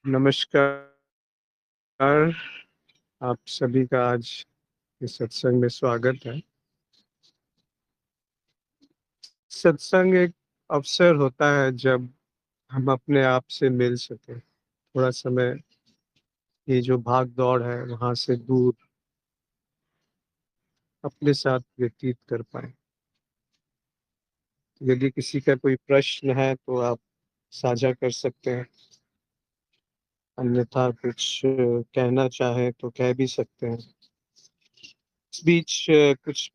नमस्कार। आप सभी का आज इस सत्संग में स्वागत है। सत्संग एक अवसर होता है जब हम अपने आप से मिल सके, थोड़ा समय ये जो भाग दौड़ है वहां से दूर अपने साथ व्यतीत कर पाए। यदि किसी का कोई प्रश्न है तो आप साझा कर सकते हैं, अन्यथा कुछ कहना चाहे तो कह भी सकते हैं। इस बीच कुछ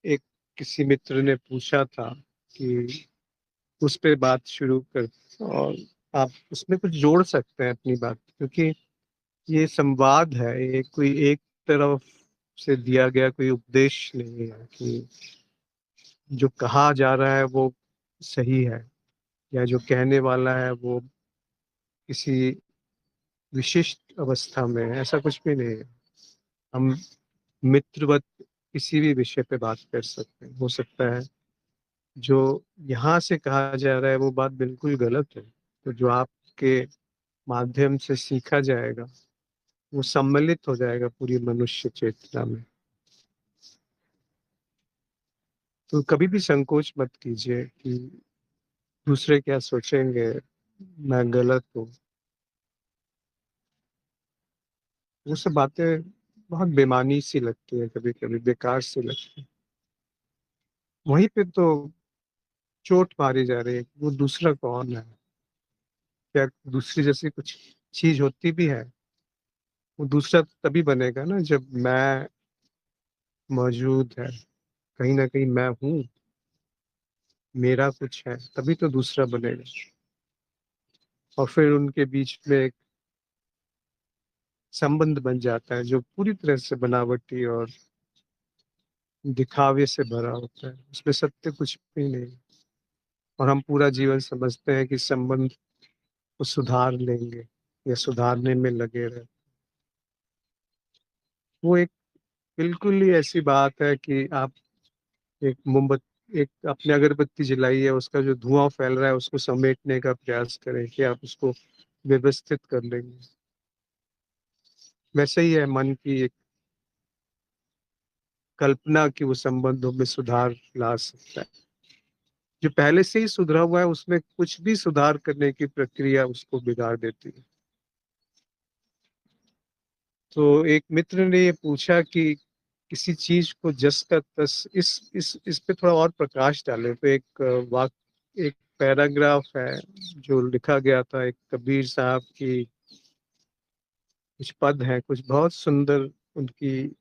एक किसी मित्र ने पूछा था कि उस पे बात शुरू कर, और आप उसमें कुछ जोड़ सकते हैं अपनी बात, क्योंकि ये संवाद है, ये कोई एक तरफ से दिया गया कोई उपदेश नहीं है कि जो कहा जा रहा है वो सही है या जो कहने वाला है वो किसी विशिष्ट अवस्था में है, ऐसा कुछ भी नहीं है। हम मित्रवत किसी भी विषय पे बात कर सकते हैं। हो सकता है जो यहाँ से कहा जा रहा है वो बात बिल्कुल गलत है, तो जो आपके माध्यम से सीखा जाएगा वो सम्मिलित हो जाएगा पूरी मनुष्य चेतना में। तो कभी भी संकोच मत कीजिए कि दूसरे क्या सोचेंगे, मैं गलत हूँ। वो सब बातें बहुत बेमानी सी लगती है, कभी कभी बेकार सी लगती है। वहीं पे तो चोट मारी जा रही है, वो दूसरा कौन है, क्या दूसरी जैसी कुछ चीज होती भी है। वो दूसरा तभी बनेगा ना जब मैं मौजूद है, कहीं ना कहीं मैं हूँ, मेरा कुछ है, तभी तो दूसरा बनेगा। और फिर उनके बीच में एक संबंध बन जाता है जो पूरी तरह से बनावटी और दिखावे से भरा होता है, उसमें सत्य कुछ भी नहीं। और हम पूरा जीवन समझते हैं कि संबंध को सुधार लेंगे या सुधारने में लगे रहे। वो एक बिल्कुल ही ऐसी बात है कि आप एक मोमबत्ती, एक आपने अगरबत्ती जलाई है, उसका जो धुआं फैल रहा है उसको समेटने का प्रयास करें कि आप उसको व्यवस्थित कर लेंगे। वैसे ही है मन की एक कल्पना कि वो संबंधों में सुधार ला सकता है। जो पहले से ही सुधरा हुआ है उसमें कुछ भी सुधार करने की प्रक्रिया उसको बिगाड़ देती है। तो एक मित्र ने ये पूछा कि किसी चीज को जस का तस, इस पे थोड़ा और प्रकाश डालें। तो एक एक पैराग्राफ है जो लिखा गया था, एक कबीर साहब की कुछ पद हैं, कुछ बहुत सुंदर उनकी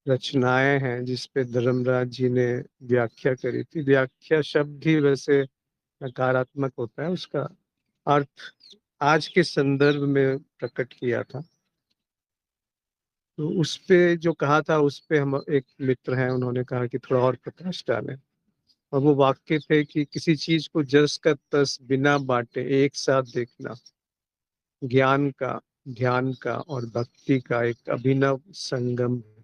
रचनाएं हैं जिस पे धर्मराज जी ने व्याख्या करी थी। व्याख्या शब्द ही वैसे नकारात्मक होता है, उसका अर्थ आज के संदर्भ में प्रकट किया था। तो उस पे जो कहा था उस पे हम एक मित्र हैं, उन्होंने कहा कि थोड़ा और प्रकाश डालें। और वो वाक्य थे कि किसी चीज को जस का तस बिना बांटे एक साथ देखना ज्ञान का, ध्यान का और भक्ति का एक अभिनव संगम है।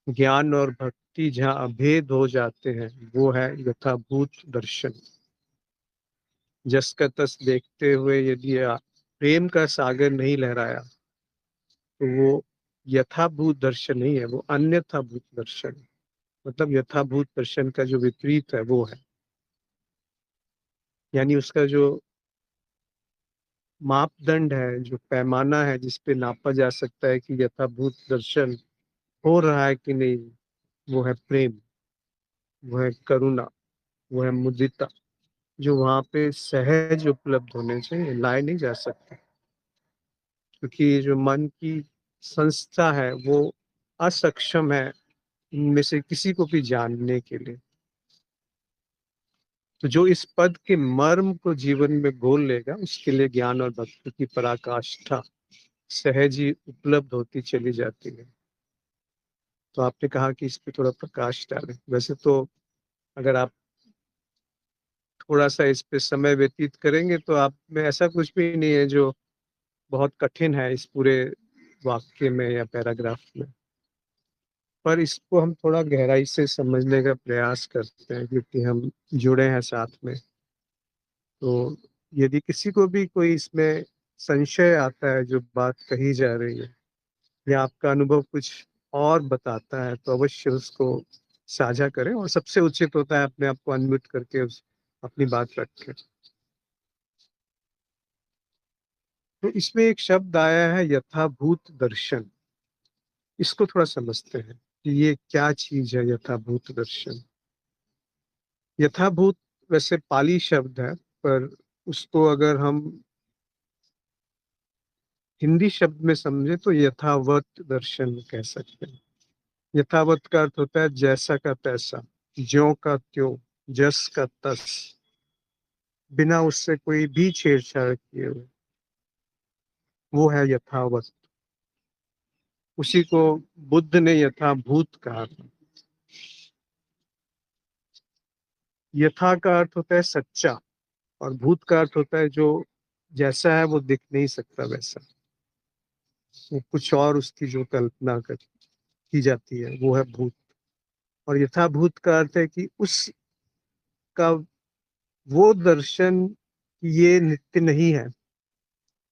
ज्ञान और भक्ति जहाँ अभेद हो जाते हैं वो है यथाभूत दर्शन। जस का तस देखते हुए यदि प्रेम का सागर नहीं लहराया तो वो यथाभूत दर्शन नहीं है, वो अन्यथाभूत दर्शन है। मतलब यथाभूत दर्शन का जो विपरीत है वो है, यानी उसका जो मापदंड है, जो पैमाना है जिस पे नापा जा सकता है कि यथाभूत दर्शन हो रहा है कि नहीं, वो है प्रेम, वो है करुणा, वो है मुदिता, जो वहां पे सहज उपलब्ध होने चाहिए, लाए नहीं जा सकते। क्योंकि जो मन की संस्था है वो असक्षम है इनमें से किसी को भी जानने के लिए। तो जो इस पद के मर्म को जीवन में घोल लेगा उसके लिए ज्ञान और भक्ति की पराकाष्ठा सहज ही उपलब्ध होती चली जाती है। तो आपने कहा कि इस पे थोड़ा प्रकाश डालें। वैसे तो अगर आप थोड़ा सा इस पे समय व्यतीत करेंगे तो आप में ऐसा कुछ भी नहीं है जो बहुत कठिन है इस पूरे वाक्य में या पैराग्राफ में। पर इसको हम थोड़ा गहराई से समझने का प्रयास करते हैं क्योंकि हम जुड़े हैं साथ में। तो यदि किसी को भी कोई इसमें संशय आता है जो बात कही जा रही है, या आपका अनुभव कुछ और बताता है, तो अवश्य उसको साझा करें, और सबसे उचित होता है अपने आप को अनम्यूट करके अपनी बात रखें। तो इसमें एक शब्द आया है, यथाभूत दर्शन। इसको थोड़ा समझते हैं कि ये क्या चीज है यथाभूत दर्शन। यथाभूत वैसे पाली शब्द है, पर उसको अगर हम हिंदी शब्द में समझे तो यथावत दर्शन कह सकते हैं। यथावत का अर्थ होता है जैसा का तैसा, ज्यों का त्यों, जस का तस, बिना उससे कोई भी छेड़छाड़ किए हुए, वो है यथावत। उसी को बुद्ध ने यथाभूत कहा था। यथा का अर्थ होता है सच्चा, और भूत का अर्थ होता है जो जैसा है वो दिख नहीं सकता वैसा, वो कुछ और उसकी जो कल्पना कर की जाती है वो है भूत। और यथाभूत का अर्थ है कि उसका वो दर्शन ये नित्य नहीं है।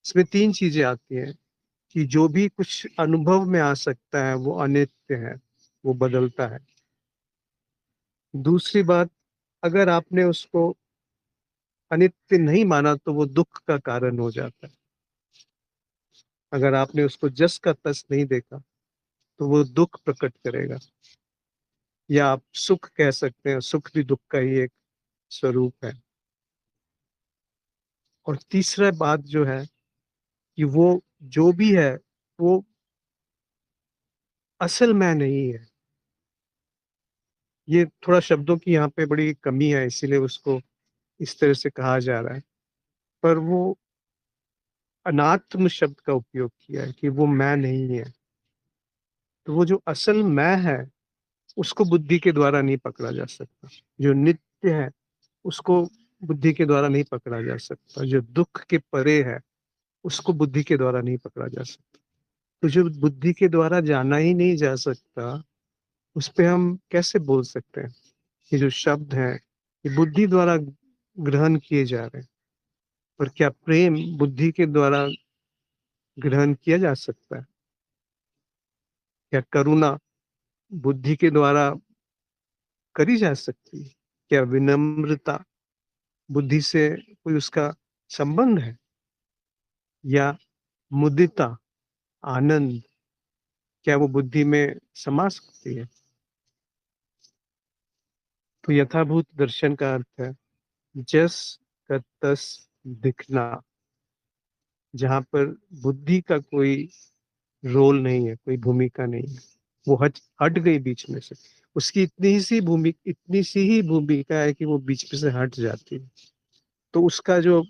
इसमें तीन चीजें आती हैं कि जो भी कुछ अनुभव में आ सकता है वो अनित्य है, वो बदलता है। दूसरी बात, अगर आपने उसको अनित्य नहीं माना तो वो दुख का कारण हो जाता है। अगर आपने उसको जस का तस नहीं देखा तो वो दुख प्रकट करेगा, या आप सुख कह सकते हैं, सुख भी दुख का ही एक स्वरूप है। और तीसरा बात जो है कि वो जो भी है वो असल मैं नहीं है। ये थोड़ा शब्दों की यहाँ पे बड़ी कमी है, इसीलिए उसको इस तरह से कहा जा रहा है। पर वो अनात्म शब्द का उपयोग किया है कि वो मैं नहीं है। तो वो जो असल मैं है उसको बुद्धि के द्वारा नहीं पकड़ा जा सकता। जो नित्य है उसको बुद्धि के द्वारा नहीं पकड़ा जा सकता। जो दुख के परे है उसको बुद्धि के द्वारा नहीं पकड़ा जा सकता। तो जो बुद्धि के द्वारा जाना ही नहीं जा सकता, उस पे हम कैसे बोल सकते हैं? ये जो शब्द हैं ये बुद्धि द्वारा ग्रहण किए जा रहे हैं। पर क्या प्रेम बुद्धि के द्वारा ग्रहण किया जा सकता है? क्या करुणा बुद्धि के द्वारा करी जा सकती है? क्या विनम्रता बुद्धि से कोई उसका संबंध है? या मुदिता, आनंद, क्या वो बुद्धि में समा सकती है? तो यथाभूत दर्शन का अर्थ है जस का तस दिखना, जहां पर बुद्धि का कोई रोल नहीं है, कोई भूमिका नहीं है। वो हट हट गई बीच में से। उसकी इतनी सी ही भूमिका है कि वो बीच में से हट जाती है। तो उसका जो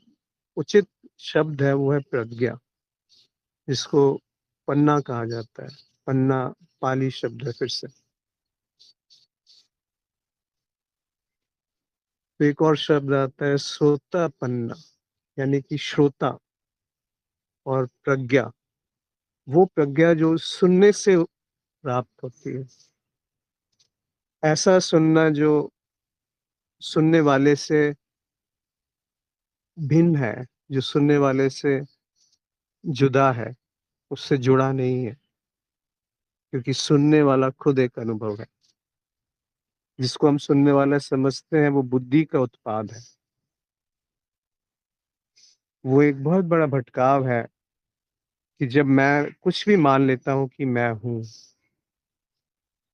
उचित शब्द है वो है प्रज्ञा, जिसको पन्ना कहा जाता है। पन्ना पाली शब्द है फिर से। तो एक और शब्द आता है श्रोता पन्ना, यानी कि श्रोता। और प्रज्ञा, वो प्रज्ञा जो सुनने से प्राप्त होती है। ऐसा सुनना जो सुनने वाले से भिन्न है, जो सुनने वाले से जुदा है, उससे जुड़ा नहीं है। क्योंकि सुनने वाला खुद एक अनुभव है। जिसको हम सुनने वाला समझते हैं वो बुद्धि का उत्पाद है। वो एक बहुत बड़ा भटकाव है कि जब मैं कुछ भी मान लेता हूं कि मैं हूं,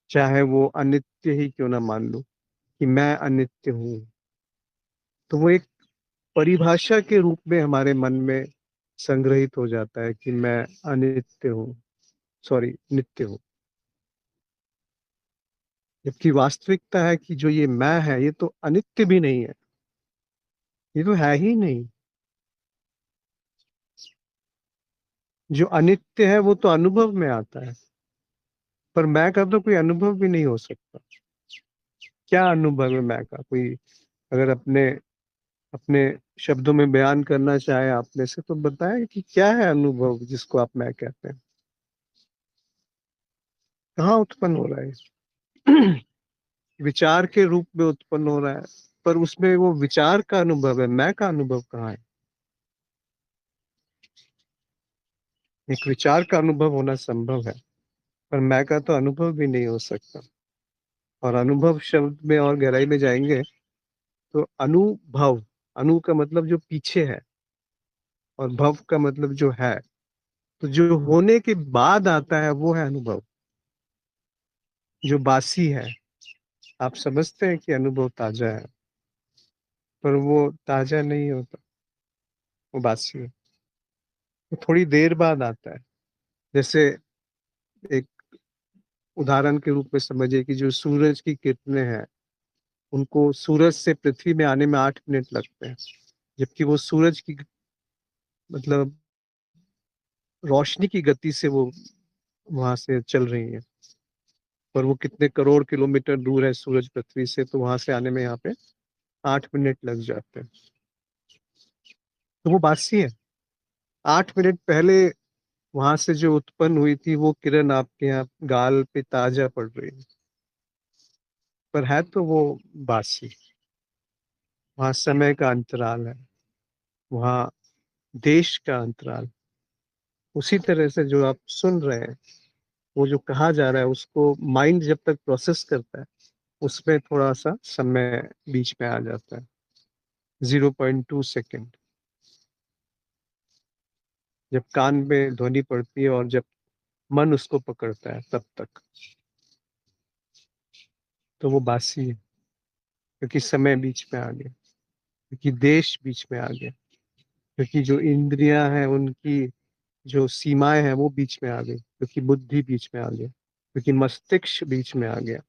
चाहे वो अनित्य ही क्यों ना मान लूं कि मैं अनित्य हूं, तो वो एक परिभाषा के रूप में हमारे मन में संग्रहित हो जाता है कि मैं अनित्य हूँ, सॉरी नित्य हूँ। जबकि वास्तविकता है कि जो ये मैं है ये तो अनित्य भी नहीं है, ये तो है ही नहीं। जो अनित्य है वो तो अनुभव में आता है, पर मैं का तो कोई अनुभव भी नहीं हो सकता। क्या अनुभव है मैं का? कोई अगर अपने अपने शब्दों में बयान करना चाहे आप में से, तो बताएं कि क्या है अनुभव जिसको आप मैं कहते हैं? कहाँ उत्पन्न हो रहा है? विचार के रूप में उत्पन्न हो रहा है, पर उसमें वो विचार का अनुभव है, मैं का अनुभव कहाँ है? एक विचार का अनुभव होना संभव है, पर मैं का तो अनुभव भी नहीं हो सकता। और अनुभव शब्द में और गहराई में जाएंगे तो अनुभव, अनु का मतलब जो पीछे है और भव का मतलब जो है, तो जो होने के बाद आता है वो है अनुभव, जो बासी है। आप समझते हैं कि अनुभव ताजा है, पर वो ताजा नहीं होता, वो बासी है। वो थोड़ी देर बाद आता है। जैसे एक उदाहरण के रूप में समझिए कि जो सूरज की किरणें हैं, उनको सूरज से पृथ्वी में आने में 8 मिनट लगते हैं, जबकि वो सूरज की मतलब रोशनी की गति से वो वहां से चल रही है। पर वो कितने करोड़ किलोमीटर दूर है सूरज पृथ्वी से, तो वहां से आने में यहाँ पे 8 मिनट लग जाते हैं। तो वो बासी है। 8 मिनट पहले वहां से जो उत्पन्न हुई थी वो किरण आपके यहाँ गाल पे ताजा पड़ रही है, पर है तो वो बासी। वहां समय का अंतराल है, वहां देश का अंतराल। उसी तरह से जो आप सुन रहे हैं, वो जो कहा जा रहा है, उसको माइंड जब तक प्रोसेस करता है, उसमें थोड़ा सा समय बीच में आ जाता है, 0.2 सेकेंड। जब कान में ध्वनि पड़ती है और जब मन उसको पकड़ता है, तब तक तो वो बासी है, क्योंकि समय बीच में आ गया, क्योंकि देश बीच में आ गया, क्योंकि जो इंद्रियां हैं उनकी जो सीमाएं हैं वो बीच में आ गई, क्योंकि बुद्धि बीच में आ गया, क्योंकि मस्तिष्क बीच में आ गया।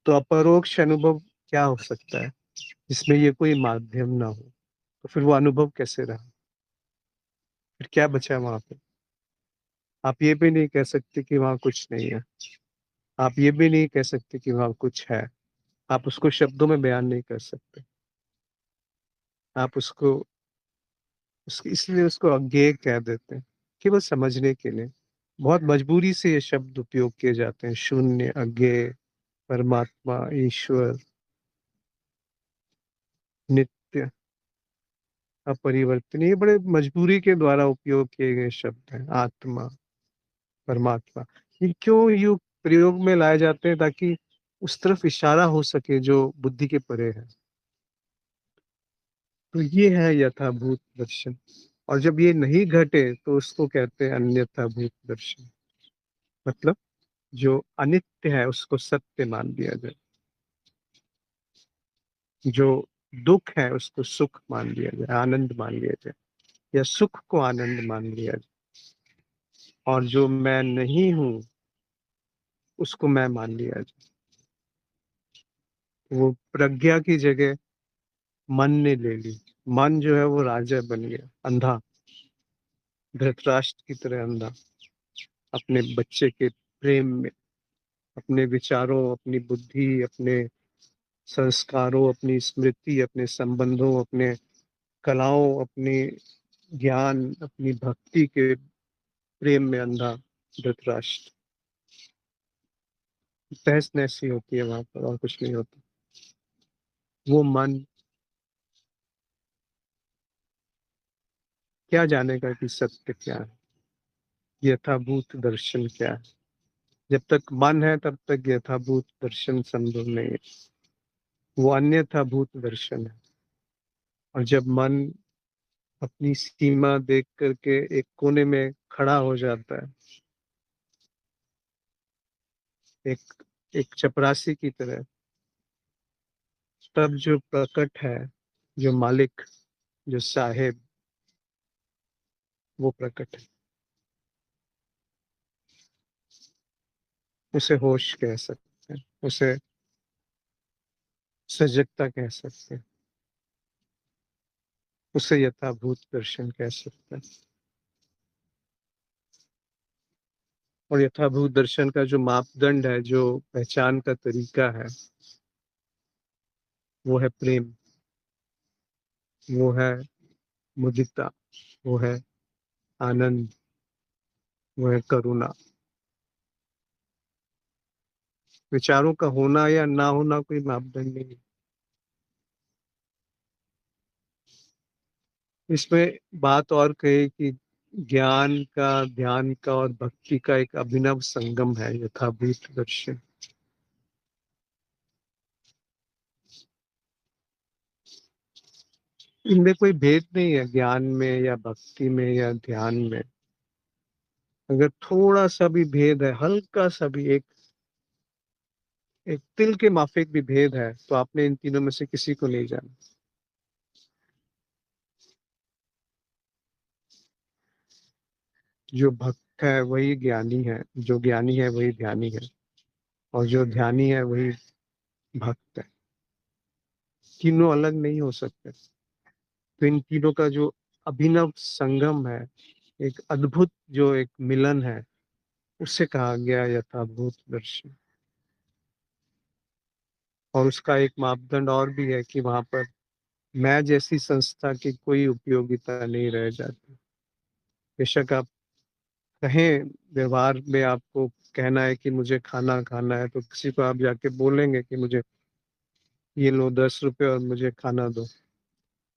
तो अपरोक्ष अनुभव क्या हो सकता है जिसमें ये कोई माध्यम ना हो? तो फिर वो अनुभव कैसे रहा? फिर क्या बचा वहां पे? आप ये भी नहीं कह सकते कि वहां कुछ नहीं है। आप ये भी नहीं कह सकते कि वहां कुछ है। आप उसको शब्दों में बयान नहीं कर सकते। आप उसको इसलिए उसको अज्ञेय कह देते हैं, केवल समझने के लिए। बहुत मजबूरी से ये शब्द उपयोग किए जाते हैं, शून्य, अज्ञेय, परमात्मा, ईश्वर, नित्य, अपरिवर्तनीय। ये बड़े मजबूरी के द्वारा उपयोग किए गए शब्द हैं, आत्मा, परमात्मा। ये क्यों ये प्रयोग में लाए जाते हैं? ताकि उस तरफ इशारा हो सके जो बुद्धि के परे है। तो ये है यथाभूत दर्शन। और जब ये नहीं घटे तो उसको कहते हैं अन्यथा भूत दर्शन। मतलब जो अनित्य है उसको सत्य मान लिया जाए, जो दुख है उसको सुख मान लिया जाए, आनंद मान लिया जाए, या सुख को आनंद मान लिया जाए। और जो मैं नहीं हूं उसको मैं मान लिया जाए। वो प्रज्ञा की जगह मन ने ले ली। मन जो है वो राजा बन गया, अंधा, धृतराष्ट्र की तरह अंधा, अपने बच्चे के प्रेम में, अपने विचारों, अपनी बुद्धि, अपने संस्कारों, अपनी स्मृति, अपने संबंधों, अपने कलाओं, अपने ज्ञान, अपनी भक्ति के प्रेम में अंधा धृतराष्ट्र। तहस नहसी होती है वहां पर, और कुछ नहीं होता। वो मन क्या जानेगा कि सत्य क्या है, यथाभूत दर्शन क्या है? जब तक मन है तब तक यथाभूत दर्शन संभव नहीं है। वो अन्यथा भूत दर्शन है। और जब मन अपनी सीमा देख करके एक कोने में खड़ा हो जाता है, एक एक चपरासी की तरह, तब जो प्रकट है, जो मालिक, जो साहेब, वो प्रकट है। उसे होश कह सकते हैं, उसे सजगता कह सकते हैं, उसे यथाभूत दर्शन कह सकते हैं। और यथाभूत दर्शन का जो मापदंड है, जो पहचान का तरीका है, वो है प्रेम, वो है मुदिता, वो है आनंद, वो है करुणा। विचारों का होना या ना होना कोई मापदंड नहीं है। इसमें बात और कही कि ज्ञान का, ध्यान का और भक्ति का एक अभिनव संगम है यथाभूत दर्शन। इनमें कोई भेद नहीं है, ज्ञान में या भक्ति में या ध्यान में। अगर थोड़ा सा भी भेद है, हल्का सा भी, एक एक तिल के माफिक भी भेद है, तो आपने इन तीनों में से किसी को नहीं जाना। जो भक्त है वही ज्ञानी है, जो ज्ञानी है वही ध्यानी है, और जो ध्यानी है वही भक्त है। तीनों अलग नहीं हो सकते। तो इन तीनों का जो अभिनव संगम है, एक अद्भुत जो एक मिलन है, उसे कहा गया यथाभूत दर्शन। और उसका एक मापदंड और भी है कि वहां पर मैं जैसी संस्था की कोई उपयोगिता नहीं रह जाती। बेशक आप कहें, व्यवहार में आपको कहना है कि मुझे खाना खाना है, तो किसी को आप जाके बोलेंगे कि मुझे ये लो 10 रुपए और मुझे खाना दो।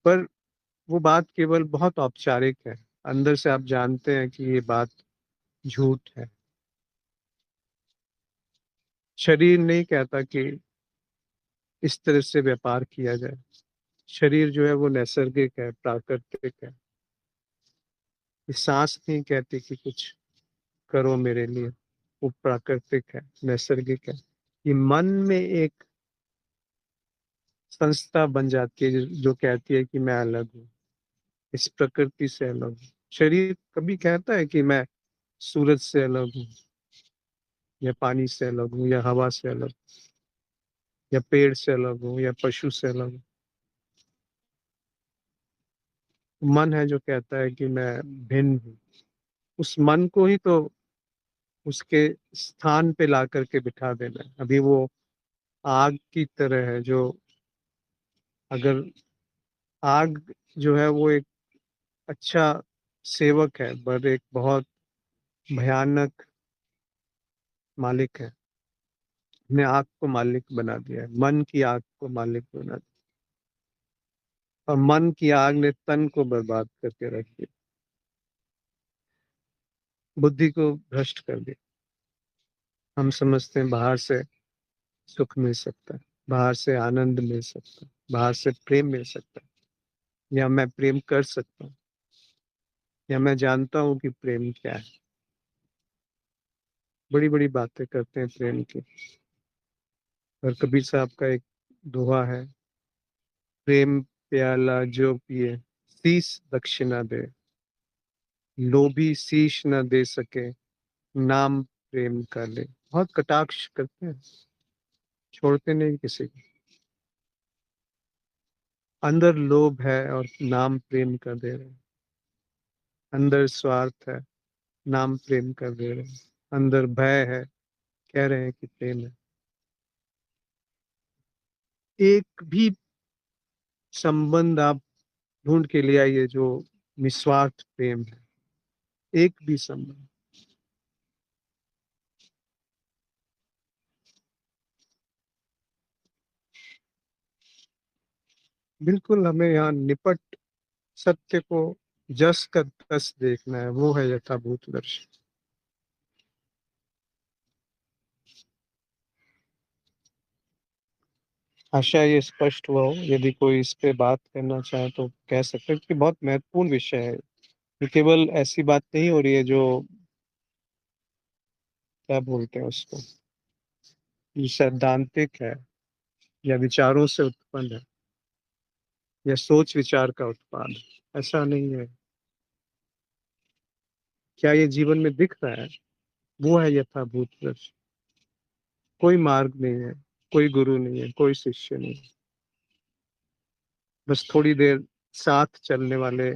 पर वो बात केवल बहुत औपचारिक है। अंदर से आप जानते हैं कि ये बात झूठ है। शरीर नहीं कहता कि इस तरह से व्यापार किया जाए। शरीर जो है वो नैसर्गिक है, प्राकृतिक है। ये सांस नहीं कहती कि कुछ करो मेरे लिए। वो प्राकृतिक है, नैसर्गिक है। ये मन में एक संस्था बन जाती है जो कहती है कि मैं अलग हूँ, इस प्रकृति से अलग हूँ। शरीर कभी कहता है कि मैं सूरज से अलग हूँ, या पानी से अलग हूँ, या हवा से अलग, या पेड़ से अलग हूँ, या पशु से अलग हूँ। मन है जो कहता है कि मैं भिन्न हूँ। उस मन को ही तो उसके स्थान पे ला करके बिठा देना है। अभी वो आग की तरह है, जो, अगर आग जो है वो एक अच्छा सेवक है, पर एक बहुत भयानक मालिक है। ने आग को मालिक बना दिया है, मन की आग को मालिक बना दिया, और मन की आग ने तन को बर्बाद करके रख दिया, बुद्धि को भ्रष्ट कर दिया। हम समझते हैं बाहर से सुख मिल सकता है, बाहर से आनंद मिल सकता है, बाहर से प्रेम मिल सकता है, या मैं प्रेम कर सकता हूँ, या मैं जानता हूँ कि प्रेम क्या है। बड़ी बड़ी बातें करते हैं प्रेम की। और कबीर साहब का एक दोहा है, प्रेम प्याला जो पिए शीस दक्षिणा दे, लोभी शीश न दे सके नाम प्रेम का ले। बहुत कटाक्ष करते हैं, छोड़ते नहीं किसी को। अंदर लोभ है और नाम प्रेम का दे रहे हैं। अंदर स्वार्थ है, नाम प्रेम का दे रहे हैं। अंदर भय है, कह रहे हैं कि प्रेम है। एक भी संबंध आप ढूंढ के ले आइए जो निस्वार्थ प्रेम है, एक भी संबंध। बिल्कुल, हमें यहाँ निपट सत्य को जस का तस देखना है, वो है यथाभूत दर्शन। आशा ये स्पष्ट हुआ हो। यदि कोई इस पे बात करना चाहे तो कह सकते हैं, क्योंकि बहुत महत्वपूर्ण विषय है। ये केवल ऐसी बात नहीं हो रही है जो, क्या बोलते हैं उसको, ये सैद्धांतिक है, या विचारों से उत्पन्न है, या सोच विचार का उत्पाद है। ऐसा नहीं है। क्या ये जीवन में दिख रहा है? वो है यथाभूत दर्शन। कोई मार्ग नहीं है, कोई गुरु नहीं है, कोई शिष्य नहीं है। बस थोड़ी देर साथ चलने वाले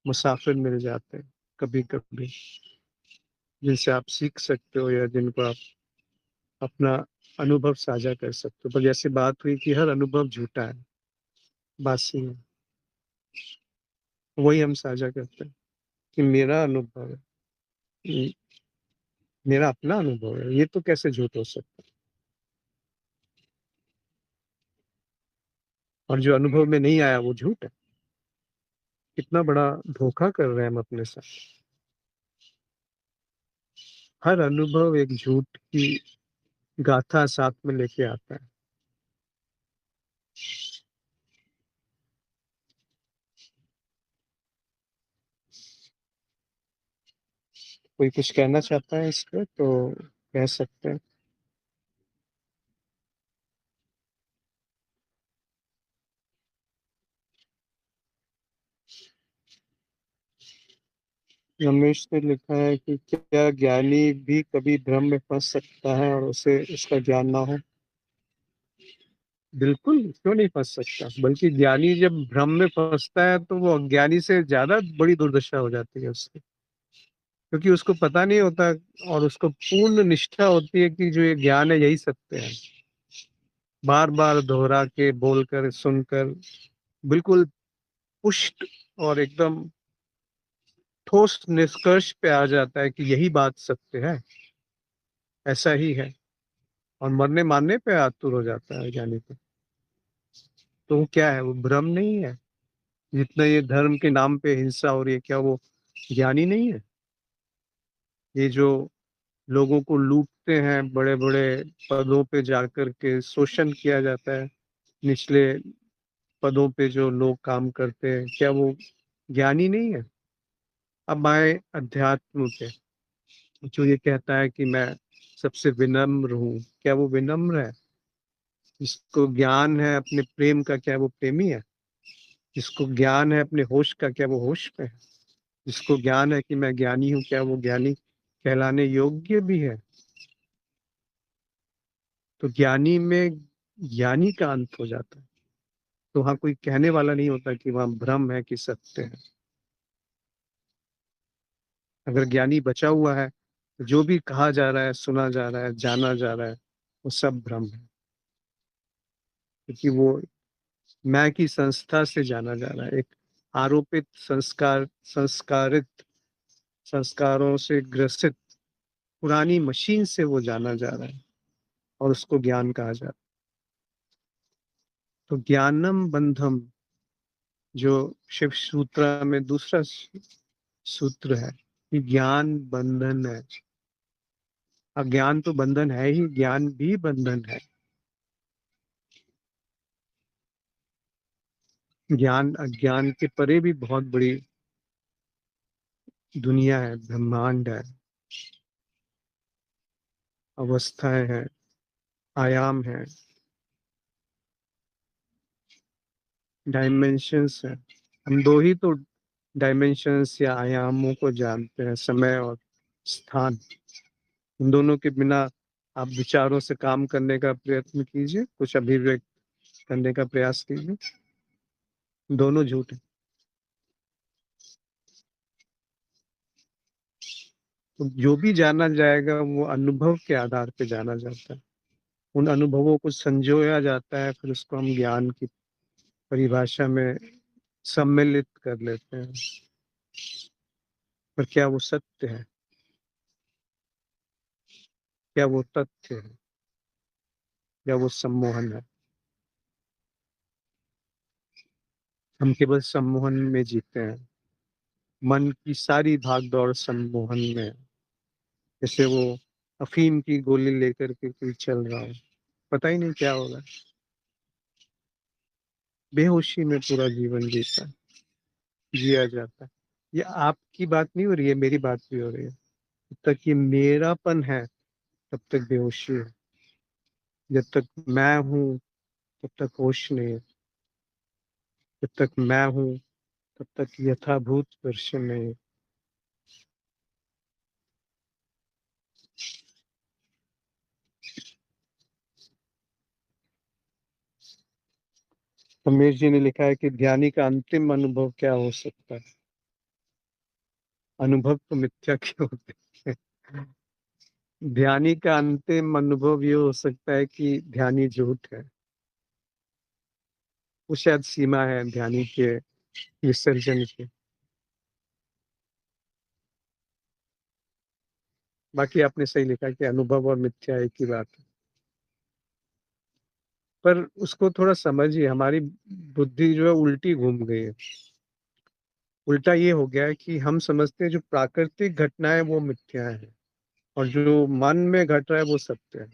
मुसाफिर मिल जाते हैं कभी कभी, जिनसे आप सीख सकते हो, या जिनको आप अपना अनुभव साझा कर सकते हो। पर जैसे बात हुई कि हर अनुभव झूठा है, बासी है, वही हम साझा करते हैं कि मेरा अनुभव है, ये मेरा अपना अनुभव है, ये तो कैसे झूठ हो सकता है। और जो अनुभव में नहीं आया वो झूठ है। कितना बड़ा धोखा कर रहे हैं हम अपने साथ। हर अनुभव एक झूठ की गाथा साथ में लेके आता है। कोई कुछ कहना चाहता है इस पे तो कह सकते हैं। रमेश ने लिखा है कि क्या ज्ञानी भी कभी भ्रम में फंस सकता है और उसे उसका ज्ञान ना हो? बिल्कुल, क्यों नहीं फंस सकता, बल्कि ज्ञानी जब भ्रम में फंसता है तो वो अज्ञानी से ज्यादा बड़ी दुर्दशा हो जाती है उसकी, क्योंकि उसको पता नहीं होता और उसको पूर्ण निष्ठा होती है कि जो ये ज्ञान है यही सत्य है। बार बार दोहरा के बोलकर सुनकर बिल्कुल पुष्ट और एकदम ठोस निष्कर्ष पे आ जाता है कि यही बात सत्य है, ऐसा ही है, और मरने मारने पे आतुर हो जाता है ज्ञानी को। तो वो क्या है, वो भ्रम नहीं है? जितना ये धर्म के नाम पे हिंसा हो रही है, क्या वो ज्ञानी नहीं है? ये जो लोगों को लूटते हैं, बड़े बड़े पदों पे जाकर के शोषण किया जाता है, निचले पदों पे जो लोग काम करते हैं, क्या वो ज्ञानी नहीं है? अब आए अध्यात्म पे। जो ये कहता है कि मैं सबसे विनम्र हूँ, क्या वो विनम्र है? जिसको ज्ञान है अपने प्रेम का, क्या वो प्रेमी है? जिसको ज्ञान है अपने होश का, क्या वो होश में है? जिसको ज्ञान है कि मैं ज्ञानी हूँ, क्या वो ज्ञानी कहलाने योग्य भी है? तो ज्ञानी में ज्ञानी का अंत हो जाता है। तो वहां कोई कहने वाला नहीं होता कि वहां भ्रम है कि सत्य है। अगर ज्ञानी बचा हुआ है तो जो भी कहा जा रहा है, सुना जा रहा है, जाना जा रहा है, वो सब भ्रम है, क्योंकि वो मैं की संस्था से जाना जा रहा है। एक आरोपित संस्कारित संस्कारों से ग्रसित पुरानी मशीन से वो जाना जा रहा है, और उसको ज्ञान कहा जा रहा है। तो ज्ञानम बंधम, जो शिव सूत्र में दूसरा सूत्र है कि ज्ञान बंधन है। अज्ञान तो बंधन है ही, ज्ञान भी बंधन है। ज्ञान अज्ञान के परे भी बहुत बड़ी दुनिया है, ब्रह्मांड है, अवस्थाएं हैं, आयाम है, डायमेंशंस है। हम दो ही तो डायमेंशंस या आयामों को जानते हैं, समय और स्थान। इन दोनों के बिना आप विचारों से काम करने का प्रयत्न कीजिए, कुछ अभिव्यक्त करने का प्रयास कीजिए, दोनों झूठ है। तो जो भी जाना जाएगा वो अनुभव के आधार पे जाना जाता है। उन अनुभवों को संजोया जाता है, फिर उसको हम ज्ञान की परिभाषा में सम्मिलित कर लेते हैं। पर क्या वो सत्य है? क्या वो तथ्य है? या वो सम्मोहन है? हम केवल सम्मोहन में जीते हैं। मन की सारी भाग दौड़ सम्मोहन में है। जैसे वो अफीम की गोली लेकर के कोई चल रहा हो, पता ही नहीं क्या होगा, बेहोशी में पूरा जीवन जीता है, जिया जाता है। ये आपकी बात नहीं हो रही है, मेरी बात भी हो रही है। जब तक ये मेरापन है तब तक बेहोशी है। जब तक मैं हूँ तब तक होश नहीं है। जब तक मैं हूँ तब तक यथाभूत दर्शन नहीं है। रमेश जी ने लिखा है कि ध्यानी का अंतिम अनुभव क्या हो सकता है? अनुभव तो मिथ्या के होते हैं। ध्यानी का अंतिम अनुभव ये हो सकता है कि ध्यानी झूठ है। वो शायद सीमा है ध्यानी के विसर्जन की। बाकी आपने सही लिखा कि अनुभव और मिथ्या एक ही बात है। पर उसको थोड़ा समझिए, हमारी बुद्धि जो है उल्टी घूम गई है। उल्टा ये हो गया है कि हम समझते हैं जो प्राकृतिक घटनाएं वो मिथ्या है और जो मन में घट रहा है वो सत्य है।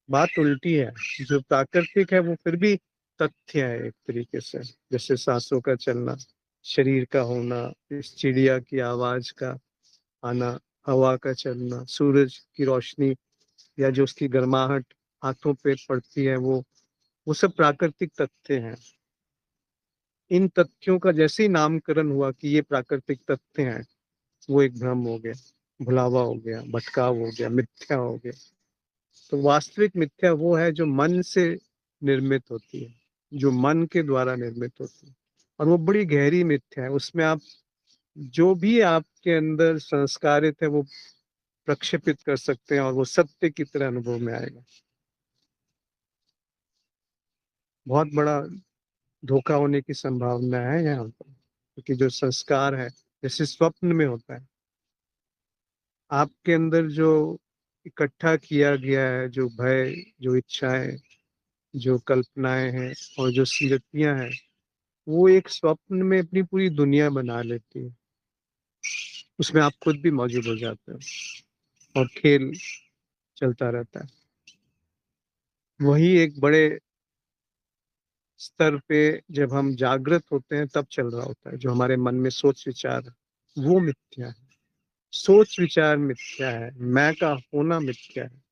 बात उल्टी है। जो प्राकृतिक है वो फिर भी तथ्य है एक तरीके से, जैसे सांसों का चलना, शरीर का होना, इस चिड़िया की आवाज का आना, हवा का चलना, सूरज की रोशनी या जो उसकी गर्माहट हाथों पे पड़ती है, वो सब प्राकृतिक तथ्य हैं। इन तथ्यों का जैसे ही नामकरण हुआ कि ये प्राकृतिक तथ्य हैं, वो एक भ्रम हो गया, भुलावा हो गया, भटकाव हो गया, मिथ्या हो गया। तो वास्तविक मिथ्या वो है जो मन से निर्मित होती है, जो मन के द्वारा निर्मित होती है, और वो बड़ी गहरी मिथ्या है। उसमें आप जो भी आपके अंदर संस्कारित है वो प्रक्षेपित कर सकते हैं और वो सत्य की तरह अनुभव में आएगा। बहुत बड़ा धोखा होने की संभावना है यहाँ पर, क्योंकि जो संस्कार है जैसे स्वप्न में होता है, आपके अंदर जो इकट्ठा किया गया है, जो भय, जो इच्छाएं, जो कल्पनाएं हैं और जो स्मृतियां हैं, वो एक स्वप्न में अपनी पूरी दुनिया बना लेती है। उसमें आप खुद भी मौजूद हो जाते हो और खेल चलता रहता है। वही एक बड़े स्तर पे जब हम जागृत होते हैं तब चल रहा होता है। जो हमारे मन में सोच विचार है, वो मिथ्या है। सोच विचार मिथ्या है, मैं का होना मिथ्या है,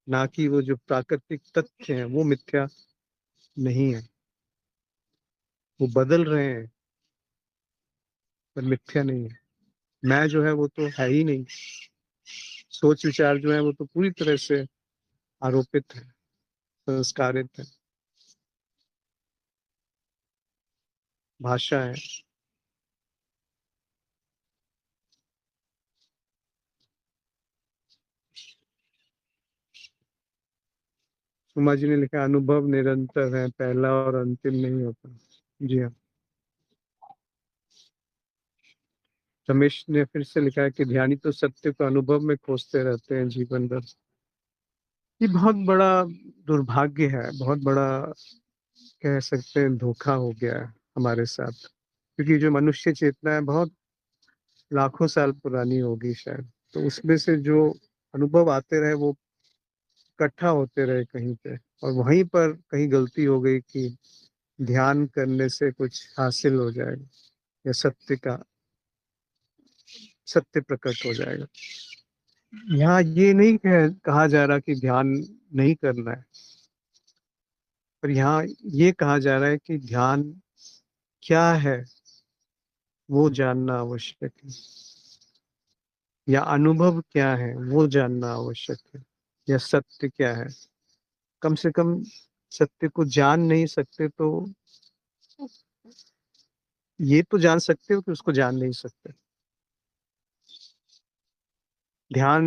ना कि वो जो प्राकृतिक तथ्य हैं वो मिथ्या नहीं है। वो बदल रहे हैं पर मिथ्या नहीं है। मैं जो है वो तो है ही नहीं। सोच विचार जो है वो तो पूरी तरह से आरोपित है, संस्कारित है। भाषा है। सुमा जी ने लिखा अनुभव निरंतर है, पहला और अंतिम नहीं होता। जी हाँ। रमेश ने फिर से लिखा है कि ध्यानी तो सत्य को अनुभव में खोजते रहते हैं जीवन भर। ये बहुत बड़ा दुर्भाग्य है, बहुत बड़ा कह सकते हैं धोखा हो गया है हमारे साथ, क्योंकि जो मनुष्य चेतना है बहुत लाखों साल पुरानी होगी शायद। तो उसमें से जो अनुभव आते रहे वो इकट्ठा होते रहे कहीं पे, और वहीं पर कहीं गलती हो गई कि ध्यान करने से कुछ हासिल हो जाएगा या सत्य प्रकट हो जाएगा। यहाँ ये नहीं कहा जा रहा कि ध्यान नहीं करना है, पर यहाँ ये कहा जा रहा है कि ध्यान क्या है वो जानना आवश्यक है, या अनुभव क्या है वो जानना आवश्यक है, या सत्य क्या है। कम से कम सत्य को जान नहीं सकते तो ये तो जान सकते हो कि उसको जान नहीं सकते। ध्यान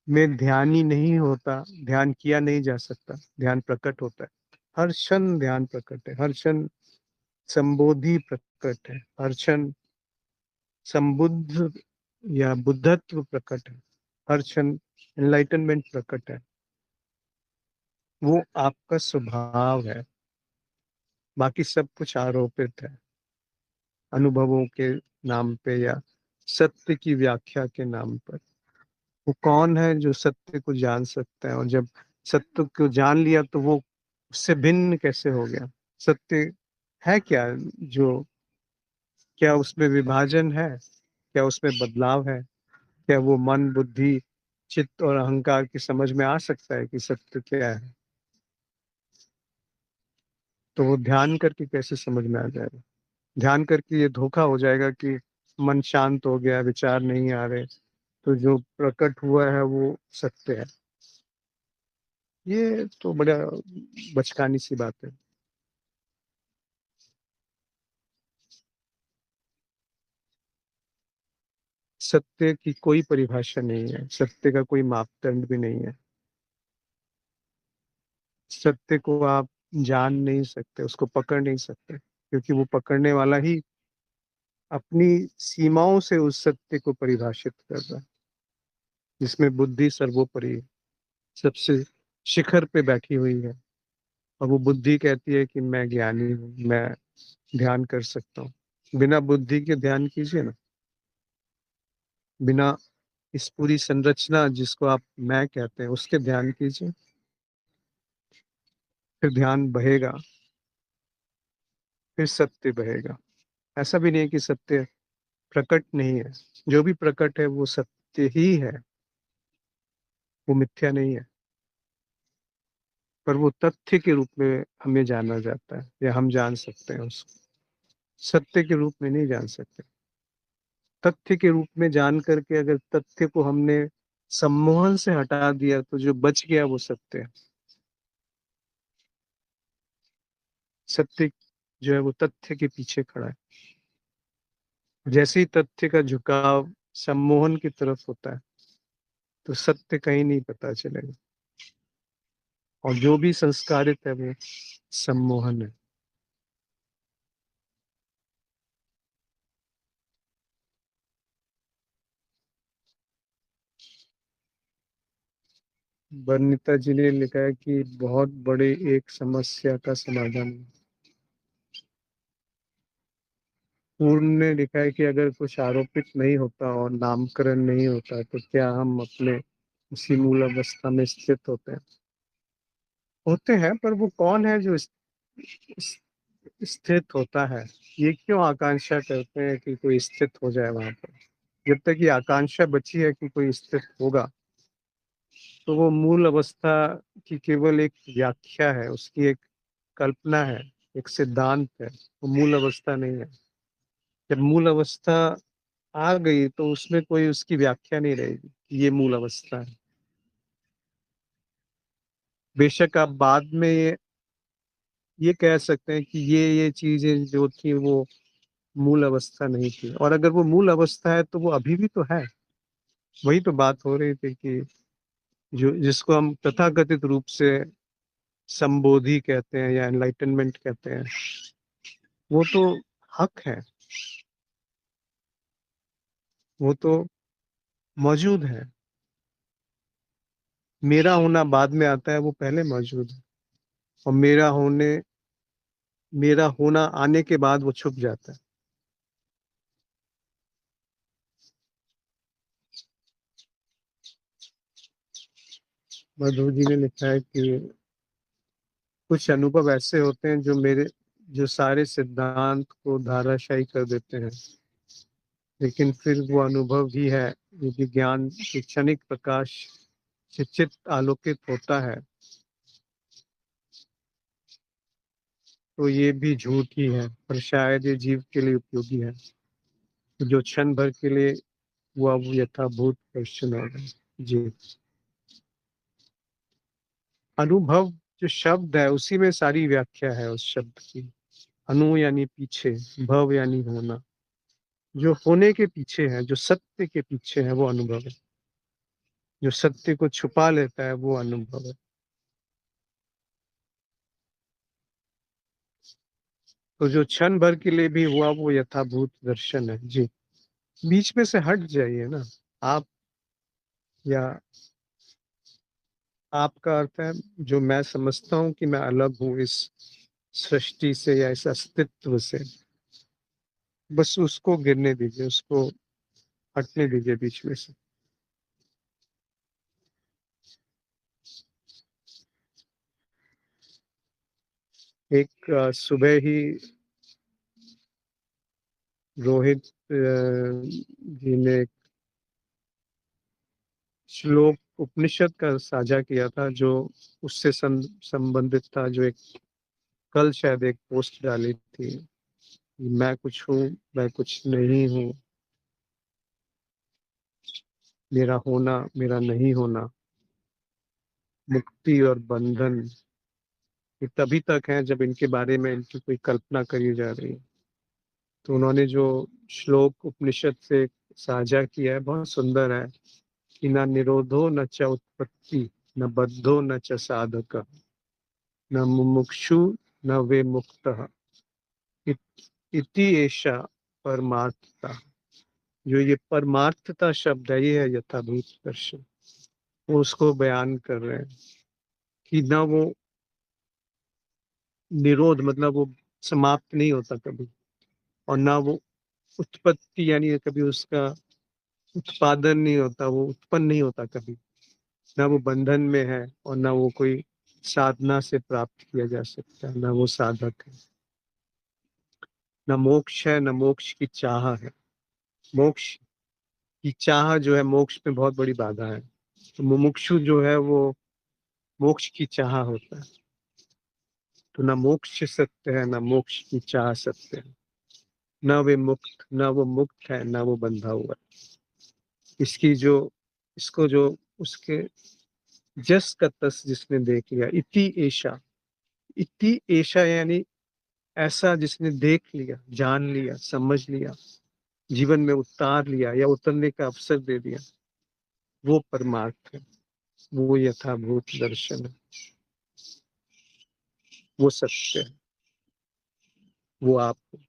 में ध्यान ही नहीं होता, ध्यान किया नहीं जा सकता, ध्यान प्रकट होता है। हर क्षण ध्यान प्रकट है, हर क्षण संबोधि प्रकट है, हर क्षण संबुद्ध या बुद्धत्व प्रकट है, हर क्षण एनलाइटनमेंट प्रकट है। वो आपका स्वभाव है, बाकी सब कुछ आरोपित है अनुभवों के नाम पे या सत्य की व्याख्या के नाम पर। वो कौन है जो सत्य को जान सकता है, और जब सत्य को जान लिया तो वो उससे भिन्न कैसे हो गया। सत्य है क्या? जो क्या उसमें विभाजन है? क्या उसमें बदलाव है? क्या वो मन, बुद्धि, चित्त और अहंकार की समझ में आ सकता है कि सत्य क्या है? तो वो ध्यान करके कैसे समझ में आ जाएगा? ध्यान करके ये धोखा हो जाएगा कि मन शांत हो गया, विचार नहीं आ रहे, तो जो प्रकट हुआ है वो सत्य है। ये तो बड़ा बचकानी सी बात है। सत्य की कोई परिभाषा नहीं है, सत्य का कोई मापदंड भी नहीं है। सत्य को आप जान नहीं सकते, उसको पकड़ नहीं सकते, क्योंकि वो पकड़ने वाला ही अपनी सीमाओं से उस सत्य को परिभाषित कर रहा है, जिसमें बुद्धि सर्वोपरि है, सबसे शिखर पे बैठी हुई है। और वो बुद्धि कहती है कि मैं ज्ञानी हूँ, मैं ध्यान कर सकता हूँ। बिना बुद्धि के ध्यान कीजिए ना, बिना इस पूरी संरचना जिसको आप मैं कहते हैं उसके ध्यान कीजिए, फिर ध्यान बहेगा, फिर सत्य बहेगा। ऐसा भी नहीं है कि सत्य प्रकट नहीं है, जो भी प्रकट है वो सत्य ही है, वो मिथ्या नहीं है। पर वो तथ्य के रूप में हमें जाना जाता है या हम जान सकते हैं उसको, सत्य के रूप में नहीं जान सकते। तथ्य के रूप में जान करके अगर तथ्य को हमने सम्मोहन से हटा दिया तो जो बच गया वो सत्य है। सत्य जो है वो तथ्य के पीछे खड़ा है। जैसे ही तथ्य का झुकाव सम्मोहन की तरफ होता है तो सत्य कहीं नहीं पता चलेगा, और जो भी संस्कारित है वो सम्मोहन है। बर्निता जी ने लिखा है कि बहुत बड़े एक समस्या का समाधान। पूर्ण ने लिखा है कि अगर कुछ आरोपित नहीं होता और नामकरण नहीं होता तो क्या हम अपने उसी मूल अवस्था में स्थित होते हैं, पर वो कौन है जो इस- स्थित होता है? ये क्यों आकांक्षा करते हैं कि कोई स्थित हो जाए वहां पर? जब तक ये आकांक्षा बची है कि कोई स्थित होगा, तो वो मूल अवस्था की केवल एक व्याख्या है, उसकी एक कल्पना है, एक सिद्धांत है, वो मूल अवस्था नहीं है। जब मूल अवस्था आ गई तो उसमें कोई उसकी व्याख्या नहीं रहेगी कि ये मूल अवस्था है। बेशक आप बाद में ये कह सकते हैं कि ये चीजें जो थी वो मूल अवस्था नहीं थी, और अगर वो मूल अवस्था है तो वो अभी भी तो है। वही तो बात हो रही थी कि जो जिसको हम तथाकथित रूप से संबोधि कहते हैं या एनलाइटनमेंट कहते हैं, वो तो हक है, वो तो मौजूद है। मेरा होना बाद में आता है, वो पहले मौजूद है। और मेरा होना आने के बाद वो छुप जाता है। मधु जी ने लिखा है कि कुछ अनुभव ऐसे होते हैं जो सारे सिद्धांत को धाराशायी कर देते हैं, लेकिन फिर वो अनुभव ही है। यदि ज्ञान के क्षणिक प्रकाश से चित्त आलोकित होता है तो ये भी झूठ ही है, पर शायद ये जीव के लिए उपयोगी है, जो क्षण भर के लिए हुआ वो यथाभूत दर्शन होगा। जी। अनुभव जो शब्द है उसी में सारी व्याख्या है उस शब्द की। अनु यानी पीछे, भव यानी होना। जो होने के पीछे है, जो सत्य के पीछे है, वो अनुभव है। जो सत्य को छुपा लेता है वो अनुभव है। तो जो क्षण भर के लिए भी हुआ वो यथाभूत दर्शन है। जी। बीच में से हट जाइए ना आप, या आपका अर्थ है जो मैं समझता हूँ कि मैं अलग हूँ इस सृष्टि से या इस अस्तित्व से, बस उसको गिरने दीजिए, उसको हटने दीजिए बीच में से। एक सुबह ही रोहित जी ने एक श्लोक उपनिषद का साझा किया था जो उससे संबंधित था, जो एक कल शायद एक पोस्ट डाली थी। मैं कुछ हूँ, मैं कुछ नहीं हूँ, मेरा होना, मेरा नहीं होना, मुक्ति और बंधन, ये तभी तक है जब इनके बारे में इनकी कोई कल्पना करी जा रही है। तो उन्होंने जो श्लोक उपनिषद से साझा किया है बहुत सुंदर है कि न निरोधो न च उत्पत्ति, न बद्धो न च साधक, न मुमुक्षु न वे मुक्तः, इति एषा परमार्थता। जो ये परमार्थता शब्द है ये है यथाभूत दर्शन। वो उसको बयान कर रहे हैं कि ना वो निरोध मतलब वो समाप्त नहीं होता कभी, और ना वो उत्पत्ति यानी कभी उसका उत्पादन नहीं होता, वो उत्पन्न नहीं होता कभी, ना वो बंधन में है और ना वो कोई साधना से प्राप्त किया जा सकता है, ना वो साधक है, ना मोक्ष है, ना मोक्ष की चाह है। मोक्ष की चाह जो है मोक्ष में बहुत बड़ी बाधा है। तो मुमुक्षु जो है वो मोक्ष की चाह होता है। तो ना मोक्ष सत्य है, ना मोक्ष की चाह सत्य है, ना वे मुक्त, ना वो मुक्त है, ना वो बंधा हुआ है। इसकी जो इसको जो उसके जस का तस जिसने देख लिया, इति ऐशा, इति ऐशा यानी ऐसा जिसने देख लिया, जान लिया, समझ लिया, जीवन में उतार लिया या उतरने का अवसर दे दिया, वो परमार्थ है, वो यथाभूत दर्शन है, वो सत्य है, वो आप हो।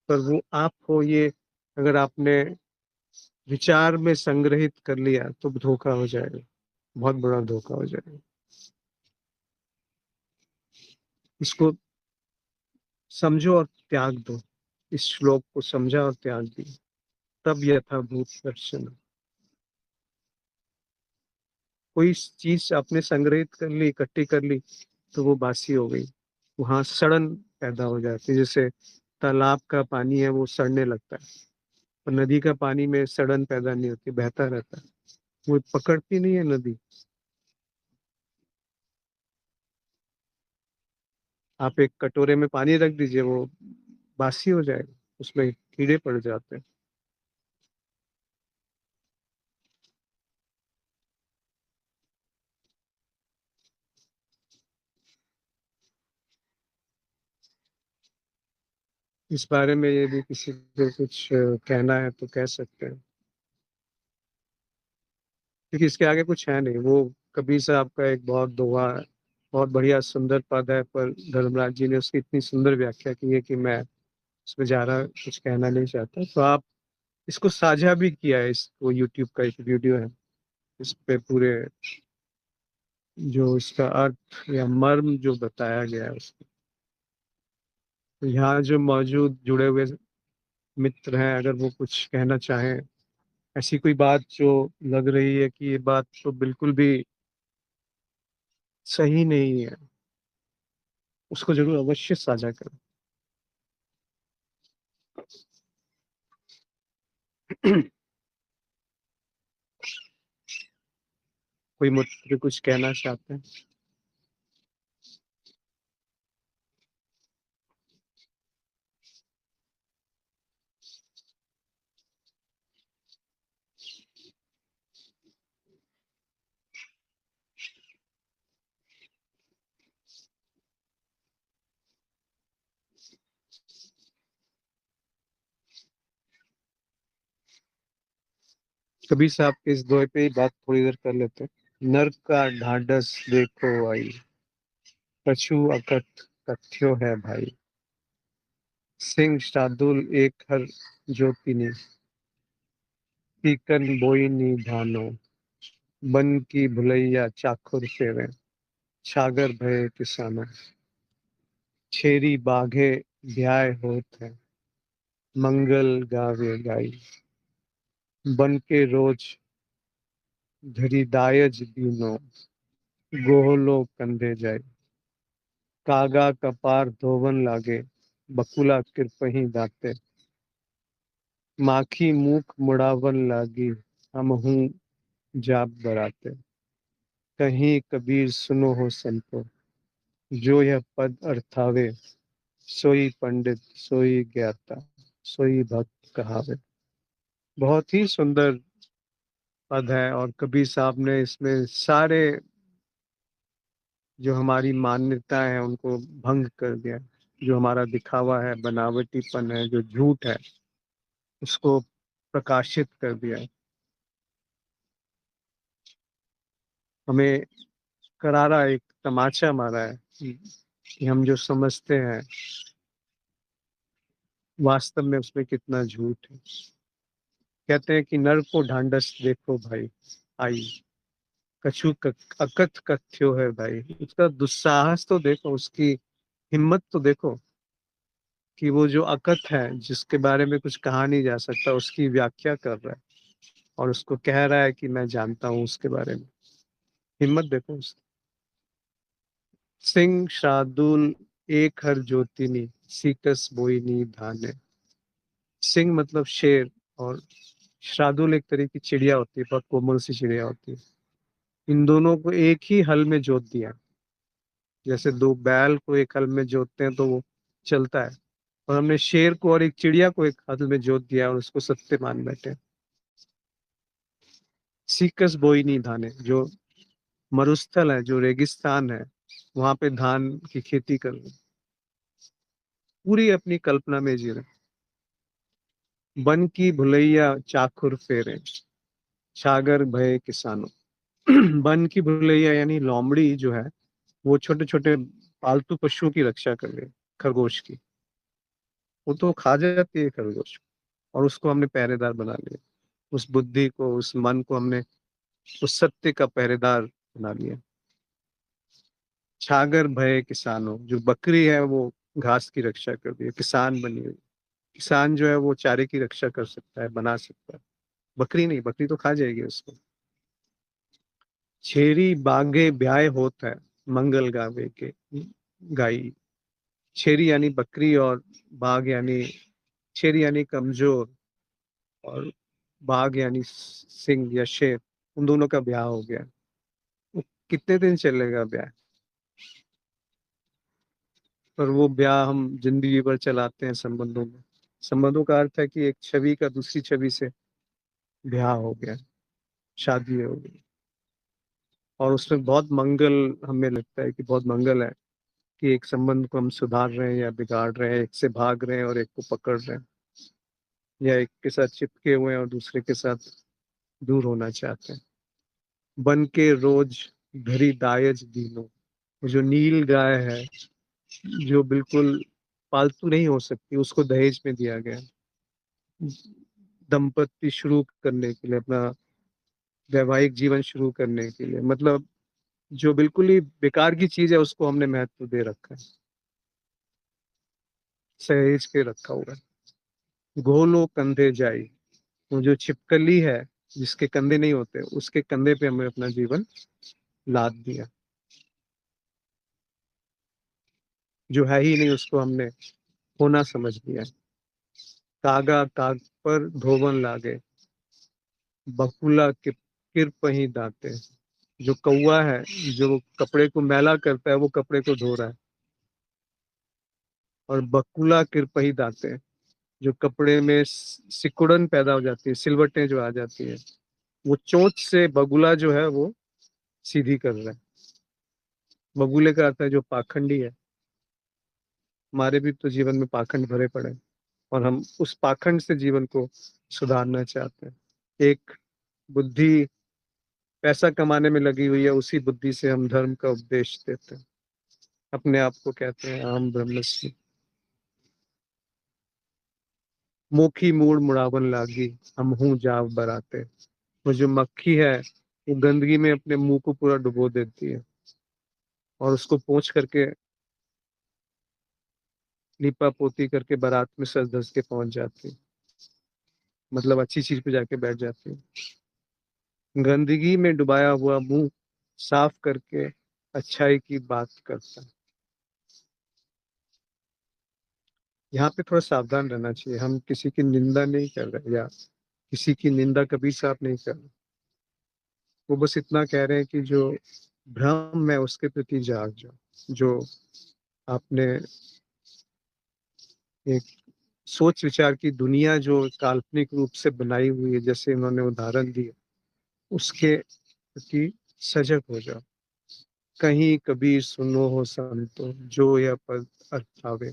पर वो आप हो ये अगर आपने विचार में संग्रहित कर लिया तो धोखा हो जाएगा, बहुत बड़ा धोखा हो जाएगा। इसको समझो और त्याग दो, इस श्लोक को समझा और त्याग दिया, तब यथाभूत दर्शन है। कोई चीज आपने संग्रहित कर ली, इकट्ठी कर ली, तो वो बासी हो गई, वहां सड़न पैदा हो जाती है। जैसे तालाब का पानी है वो सड़ने लगता है, और नदी का पानी में सड़न पैदा नहीं होती, बहता रहता है, वो पकड़ती नहीं है नदी। आप एक कटोरे में पानी रख दीजिए, वो बासी हो जाएगा, उसमें कीड़े पड़ जाते हैं। इस बारे में यदि किसी को कुछ कहना है तो कह सकते हैं, क्योंकि इसके आगे कुछ है नहीं। वो कबीर साहब का एक बहुत दोहा है, बहुत बढ़िया सुंदर पद है, पर धर्मराज जी ने उसकी इतनी सुंदर व्याख्या की है कि मैं उसमें ज्यादा कुछ कहना नहीं चाहता। तो आप इसको साझा भी किया है, इसको यूट्यूब का एक वीडियो है, इस पे पूरे जो इसका अर्थ या मर्म जो बताया गया है उसको। तो यहाँ जो मौजूद जुड़े हुए मित्र हैं, अगर वो कुछ कहना चाहें, ऐसी कोई बात जो लग रही है कि ये बात तो बिल्कुल भी सही नहीं है, उसको जरूर अवश्य साझा करें। कोई मित्र कुछ कहना चाहते हैं? कबीर साहब के इस दोहे पे ही बात थोड़ी देर कर लेते हैं। नर का ढाढ़स देखो आई, कछु अकथ कथ्यो है भाई, सिंह शार्दुल एक हर ज्योतिनी, पीकन बोई धानो, बन की भुलैया चाखुर सेवे, छागर भय किसाना, छेरी बाघे ब्याय होत है, मंगल गावे गाई, बन के रोज धरी दायज दीनो, गोहलो कंधे जाय, कागा कपार धोवन लागे, बकुला कृपही दाते, माखी मुख मुड़ावन लागी, हमहू जाप बराते, कहीं कबीर सुनो हो संतो, जो यह पद अर्थावे, सोई पंडित सोई ज्ञाता, सोई भक्त कहावे। बहुत ही सुंदर पद है, और कबीर साहब ने इसमें सारे जो हमारी मान्यता है उनको भंग कर दिया। जो हमारा दिखावा है, बनावटीपन है, जो झूठ है, उसको प्रकाशित कर दिया है। हमें करारा एक तमाचा मारा है कि हम जो समझते हैं वास्तव में उसमें कितना झूठ है। कहते हैं कि नर को ढांढस देखो भाई आई, कछु अकथ कथ्यो है भाई। उसका दुस्साहस तो देखो, उसकी हिम्मत तो देखो, कि वो जो अकथ है, जिसके बारे में कुछ कहा नहीं जा सकता, उसकी व्याख्या कर रहा है और उसको कह रहा है कि मैं जानता हूँ उसके बारे में। हिम्मत देखो उसकी। सिंह शार्दुल एक हर ज्योतिनी, सीकस बोईनी धाने। सिंह मतलब शेर, और शार्दुल एक तरह की चिड़िया होती है, बहुत कोमल सी चिड़िया होती है। इन दोनों को एक ही हल में जोत दिया। जैसे दो बैल को एक हल में जोतते हैं तो वो चलता है, और हमने शेर को और एक चिड़िया को एक हल में जोत दिया और उसको सत्य मान बैठे हैं। सीकस बोई नहीं धाने, जो मरुस्थल है, जो रेगिस्तान है, वहां पे धान की खेती कर रहे हैं। पूरी अपनी कल्पना में जी रहे हैं। बन की भुलैया चाखुर फेरे, सागर भय किसानों। वन की भुलैया यानी लोमड़ी जो है, वो छोटे छोटे पालतू पशुओं की रक्षा कर रही है, खरगोश की। वो तो खा जाती है खरगोश, और उसको हमने पहरेदार बना लिया। उस बुद्धि को, उस मन को हमने उस सत्य का पहरेदार बना लिया। छागर भय किसानों, जो बकरी है वो घास की रक्षा कर रही है, किसान बनी हुई। किसान जो है वो चारे की रक्षा कर सकता है, बना सकता है। बकरी नहीं, बकरी तो खा जाएगी उसको। छेरी बागे ब्याह होता है, मंगल गावे के गाई। छेरी यानी बकरी, और बाघ यानी, छेरी यानी कमजोर, और बाघ यानी सिंह या शेर। उन दोनों का ब्याह हो गया। वो कितने दिन चलेगा ब्याह? पर वो ब्याह हम जिंदगी भर चलाते हैं संबंधों में। संबंधों का अर्थ है कि एक छवि का दूसरी छवि से ब्याह हो गया, शादी हो गई। और उसमें बहुत मंगल, हमें लगता है कि बहुत मंगल है कि एक संबंध को हम सुधार रहे हैं या बिगाड़ रहे हैं, एक से भाग रहे हैं और एक को पकड़ रहे हैं, या एक के साथ चिपके हुए हैं और दूसरे के साथ दूर होना चाहते हैं। बन के रोज घरी दायज दीनो, वो जो नील गाय है, जो बिल्कुल पालतू नहीं हो सकती, उसको दहेज में दिया गया। दंपत्ति शुरू करने के लिए, अपना वैवाहिक जीवन शुरू करने के लिए, मतलब जो बिल्कुल ही बेकार की चीज है उसको हमने महत्व दे रखा है, सहेज के रखा हुआ है। घोलो कंधे जाई, वो जो छिपकली है, जिसके कंधे नहीं होते, उसके कंधे पे हमें अपना जीवन लाद दिया। जो है ही नहीं उसको हमने होना समझ लिया। कागा काग पर धोबन लागे, बकुला के किर पही दाते। जो कौवा है, जो कपड़े को मैला करता है, वो कपड़े को धो रहा है। और बकुला किरपही दाते, जो कपड़े में सिकुड़न पैदा हो जाती है, सिलवटें जो आ जाती है, वो चोंच से बगुला जो है वो सीधी कर रहा है। बगुले का अर्थ है जो पाखंडी है। हमारे भी तो जीवन में पाखंड भरे पड़े हैं, और हम उस पाखंड से जीवन को सुधारना चाहते हैं। एक बुद्धि पैसा कमाने में लगी हुई है, उसी बुद्धि से हम धर्म का उपदेश देते हैं। अपने आप को कहते हैं हम ब्रह्मस्मि। मोखी मूड़ मुड़ावन लागी, हम हूँ जाव बराते। वो जो मक्खी है, वो गंदगी में अपने मुंह को पूरा डुबो देती है, और उसको पोंछ करके, लीपा पोती करके बारात में सज धज के पहुंच जाती है। मतलब अच्छी चीज पे जाके बैठ जाती है। गंदगी में डुबाया हुआ मुंह साफ करके अच्छाई की बात करता है। यहाँ पे थोड़ा सावधान रहना चाहिए। हम किसी की निंदा नहीं कर रहे, या किसी की निंदा कभी साफ नहीं कर रहे। वो बस इतना कह रहे हैं कि जो भ्रम है उसके प्रति जाग जाओ। जो आपने एक सोच विचार की दुनिया जो काल्पनिक रूप से बनाई हुई है, जैसे उन्होंने उदाहरण दिए, उसके प्रति सजग हो जाओ। कहीं कबीर सुनो हो संतो, जो यह पद अर्थ आवे,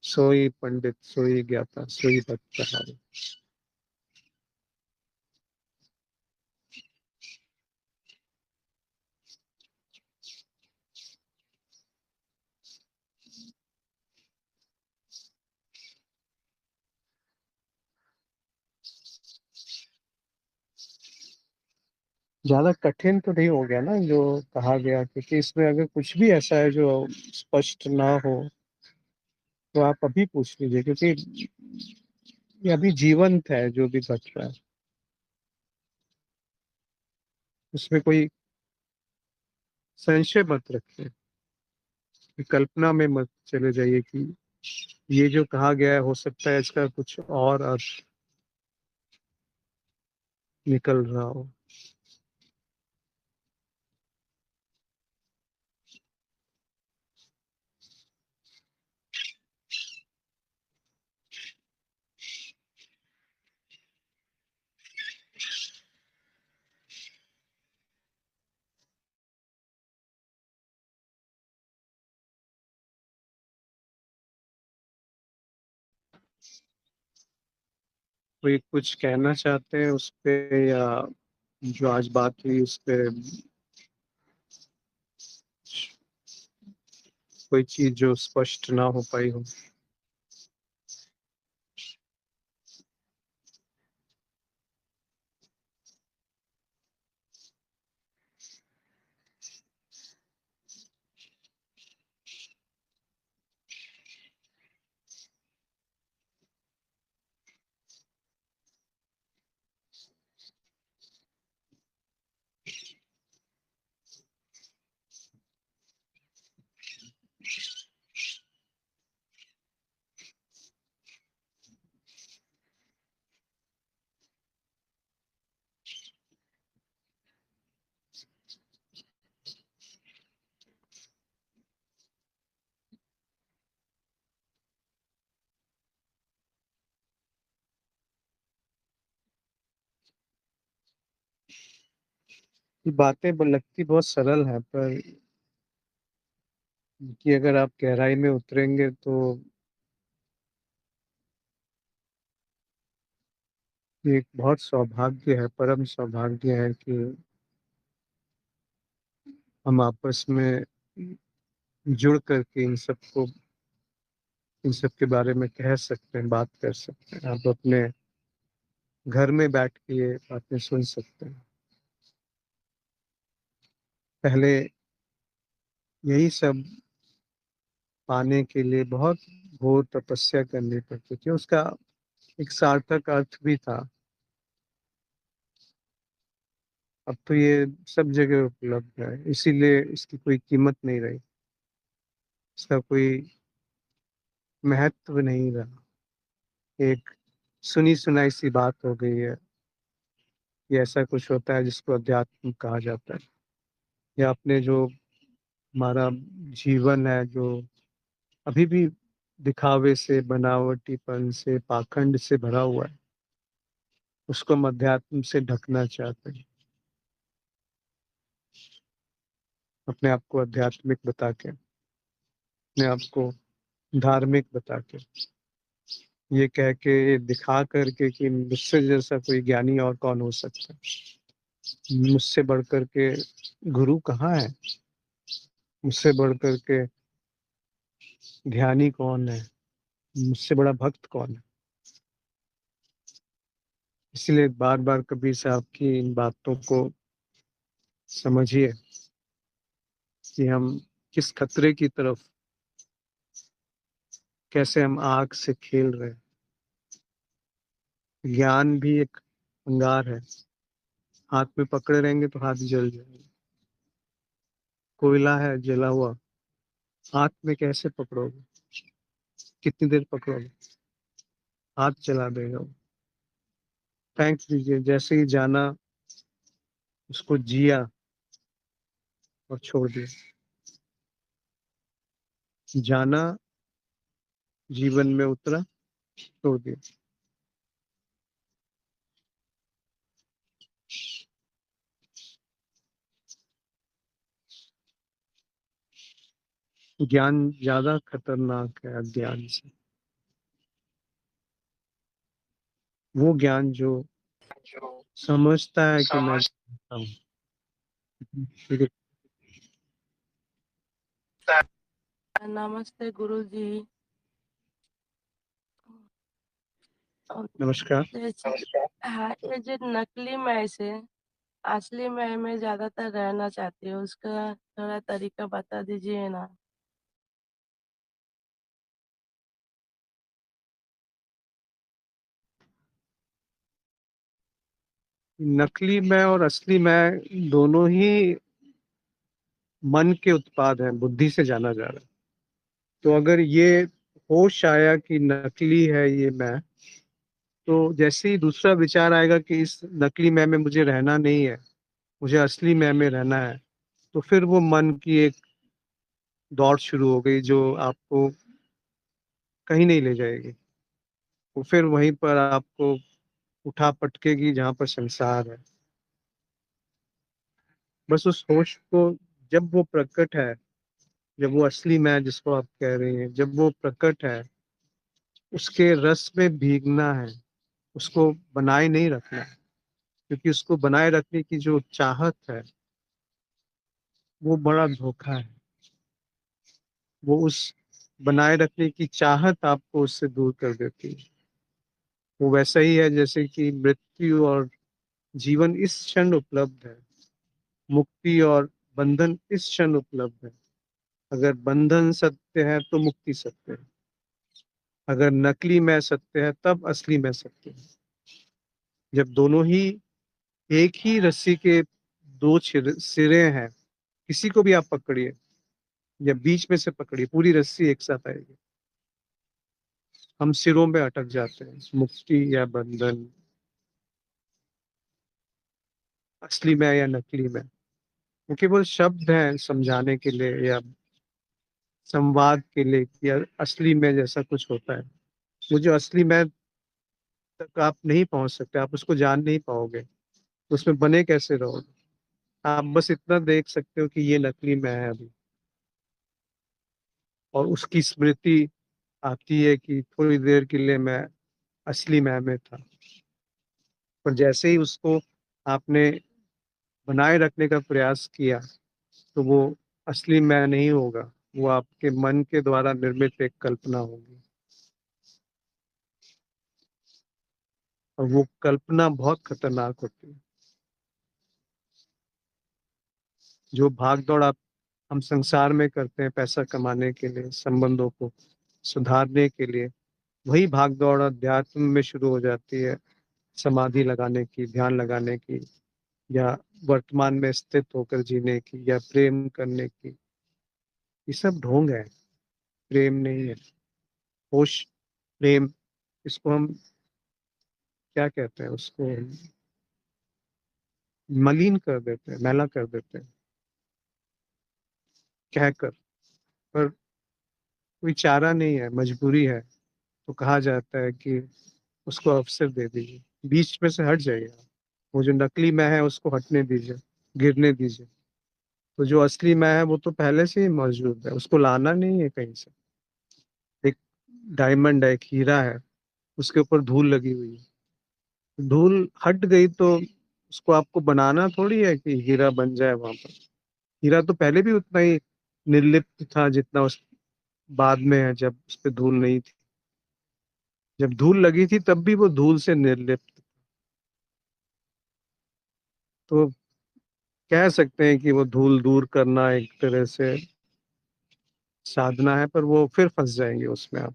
सोई पंडित सोई ज्ञाता सोई भक्त कहावे। ज्यादा कठिन तो नहीं हो गया ना जो कहा गया, क्योंकि इसमें अगर कुछ भी ऐसा है जो स्पष्ट ना हो तो आप अभी पूछ लीजिए, क्योंकि ये अभी जीवंत है जो भी घट रहा है। उसमें कोई संशय मत रखिए, कल्पना में मत चले जाइए कि ये जो कहा गया है हो सकता है इसका कुछ और अर्थ निकल रहा हो। कोई कुछ कहना चाहते हैं उस पे, या जो आज बात हुई उस पे कोई चीज जो स्पष्ट ना हो पाई हो? ये बातें लगती बहुत सरल है, पर कि अगर आप गहराई में उतरेंगे तो ये एक बहुत सौभाग्य है, परम सौभाग्य है कि हम आपस में जुड़ करके इन सब के बारे में कह सकते हैं, बात कर सकते हैं। आप अपने घर में बैठ के ये बातें सुन सकते हैं। पहले यही सब पाने के लिए बहुत घोर तपस्या करनी पड़ती थी, उसका एक सार्थक अर्थ भी था। अब तो ये सब जगह उपलब्ध है, इसीलिए इसकी कोई कीमत नहीं रही, इसका कोई महत्व नहीं रहा। एक सुनी सुनाई सी बात हो गई है। ये ऐसा कुछ होता है जिसको अध्यात्म कहा जाता है। या अपने जो हमारा जीवन है जो अभी भी दिखावे से, बनावटीपन से, पाखंड से भरा हुआ है, उसको हम अध्यात्म से ढकना चाहते हैं, अपने आप को आध्यात्मिक बता के, अपने आप को धार्मिक बता के, ये कह के, ये दिखा करके कि मुझसे जैसा कोई ज्ञानी और कौन हो सकता है, मुझसे बढ़कर के गुरु कहाँ है, मुझसे बढ़कर के ध्यानी कौन है, मुझसे बड़ा भक्त कौन है। इसलिए बार बार कबीर साहब की इन बातों को समझिए कि हम किस खतरे की तरफ, कैसे हम आग से खेल रहे हैं। ज्ञान भी एक अंगार है, हाथ में पकड़े रहेंगे तो हाथ जल जाएंगे। कोयला है जला हुआ, हाथ में कैसे पकड़ोगे, कितनी देर पकड़ोगे, हाथ जला देगा वो। फेंक दीजिए। जैसे ही जाना, उसको जिया और छोड़ दिया। जाना, जीवन में उतरा, छोड़ दिया। ज्ञान ज्यादा खतरनाक है अज्ञान से। वो ज्ञान जो समझता है कि मैं जानता हूँ, ठीक है? नमस्ते गुरु जी। नमस्कार। हाँ, ये जो नकली मैच है, असली मैं ज्यादातर रहना चाहती हूँ, उसका थोड़ा तरीका बता दीजिए ना। नकली मैं और असली मैं दोनों ही मन के उत्पाद हैं, बुद्धि से जाना जा रहा है। तो अगर ये होश आया कि नकली है ये मैं, तो जैसे ही दूसरा विचार आएगा कि इस नकली मैं में मुझे रहना नहीं है, मुझे असली मैं में रहना है, तो फिर वो मन की एक दौड़ शुरू हो गई जो आपको कहीं नहीं ले जाएगी। वो फिर वहीं पर आपको उठा पटकेगी जहाँ पर संसार है। बस उस होश को, जब वो प्रकट है, जब वो असली मैं जिसको आप कह रही हैं, जब वो प्रकट है, उसके रस में भीगना है, उसको बनाए नहीं रखना है। क्योंकि उसको बनाए रखने की जो चाहत है, वो बड़ा धोखा है। वो उस बनाए रखने की चाहत आपको उससे दूर कर देती है। वो वैसा ही है जैसे कि मृत्यु और जीवन इस क्षण उपलब्ध है, मुक्ति और बंधन इस क्षण उपलब्ध है। अगर बंधन सत्य है तो मुक्ति सत्य है। अगर नकली मैं सत्य है तब असली मैं सत्य है। जब दोनों ही एक ही रस्सी के दो सिरे हैं, किसी को भी आप पकड़िए या बीच में से पकड़िए, पूरी रस्सी एक साथ आएगी। हम सिरों में अटक जाते हैं, मुक्ति या बंधन, असली मैं या नकली मैं। वो केवल शब्द हैं समझाने के लिए या संवाद के लिए कि असली में जैसा कुछ होता है। वो जो असली में तक आप नहीं पहुंच सकते, आप उसको जान नहीं पाओगे, उसमें बने कैसे रहोगे। आप बस इतना देख सकते हो कि ये नकली मैं है अभी, और उसकी स्मृति आती है कि थोड़ी देर के लिए मैं असली मैं में था। पर जैसे ही उसको आपने बनाए रखने का प्रयास किया, तो वो असली मैं नहीं होगा, वो आपके मन के द्वारा निर्मित एक कल्पना होगी। और वो कल्पना बहुत खतरनाक होती है। जो भाग दौड़ आप हम संसार में करते हैं पैसा कमाने के लिए, संबंधों को सुधारने के लिए, वही भाग दौड़ अध्यात्म में शुरू हो जाती है, समाधि लगाने की, ध्यान लगाने की, या वर्तमान में स्थित होकर जीने की, या प्रेम करने की। ये सब ढोंग है, प्रेम नहीं है। होश, प्रेम, इसको हम क्या कहते हैं, उसको मलिन कर देते हैं, मैला कर देते हैं कहकर। पर कोई चारा नहीं है, मजबूरी है। तो कहा जाता है कि उसको अवसर दे दीजिए, बीच में से हट जाइए। वो जो नकली मैं है उसको हटने दीजिए, गिरने दीजिए। तो जो असली मैं है वो तो पहले से ही मौजूद है, उसको लाना नहीं है कहीं से। एक डायमंड है, एक हीरा है, उसके ऊपर धूल लगी हुई है। धूल हट गई तो उसको आपको बनाना थोड़ी है कि हीरा बन जाए वहां पर। हीरा तो पहले भी उतना ही निर्लिप्त था जितना उस बाद में है, जब उस पर धूल नहीं थी। जब धूल लगी थी तब भी वो धूल से निर्लिप्त। तो कह सकते हैं कि वो धूल दूर करना एक तरह से साधना है, पर वो फिर फंस जाएंगे उसमें आप।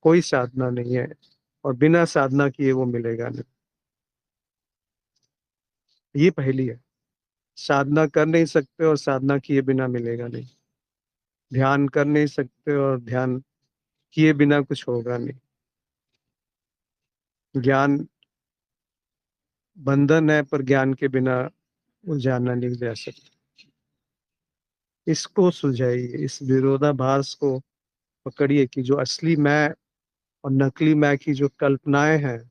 कोई साधना नहीं है, और बिना साधना किए वो मिलेगा नहीं। ये पहली है, साधना कर नहीं सकते और साधना किए बिना मिलेगा नहीं। ध्यान कर नहीं सकते और ध्यान किए बिना कुछ होगा नहीं। ज्ञान बंधन है, पर ज्ञान के बिना उलझाना नहीं जा सकता। इसको सुलझाइए, इस विरोधाभास को पकड़िए कि जो असली मैं और नकली मैं की जो कल्पनाएं हैं,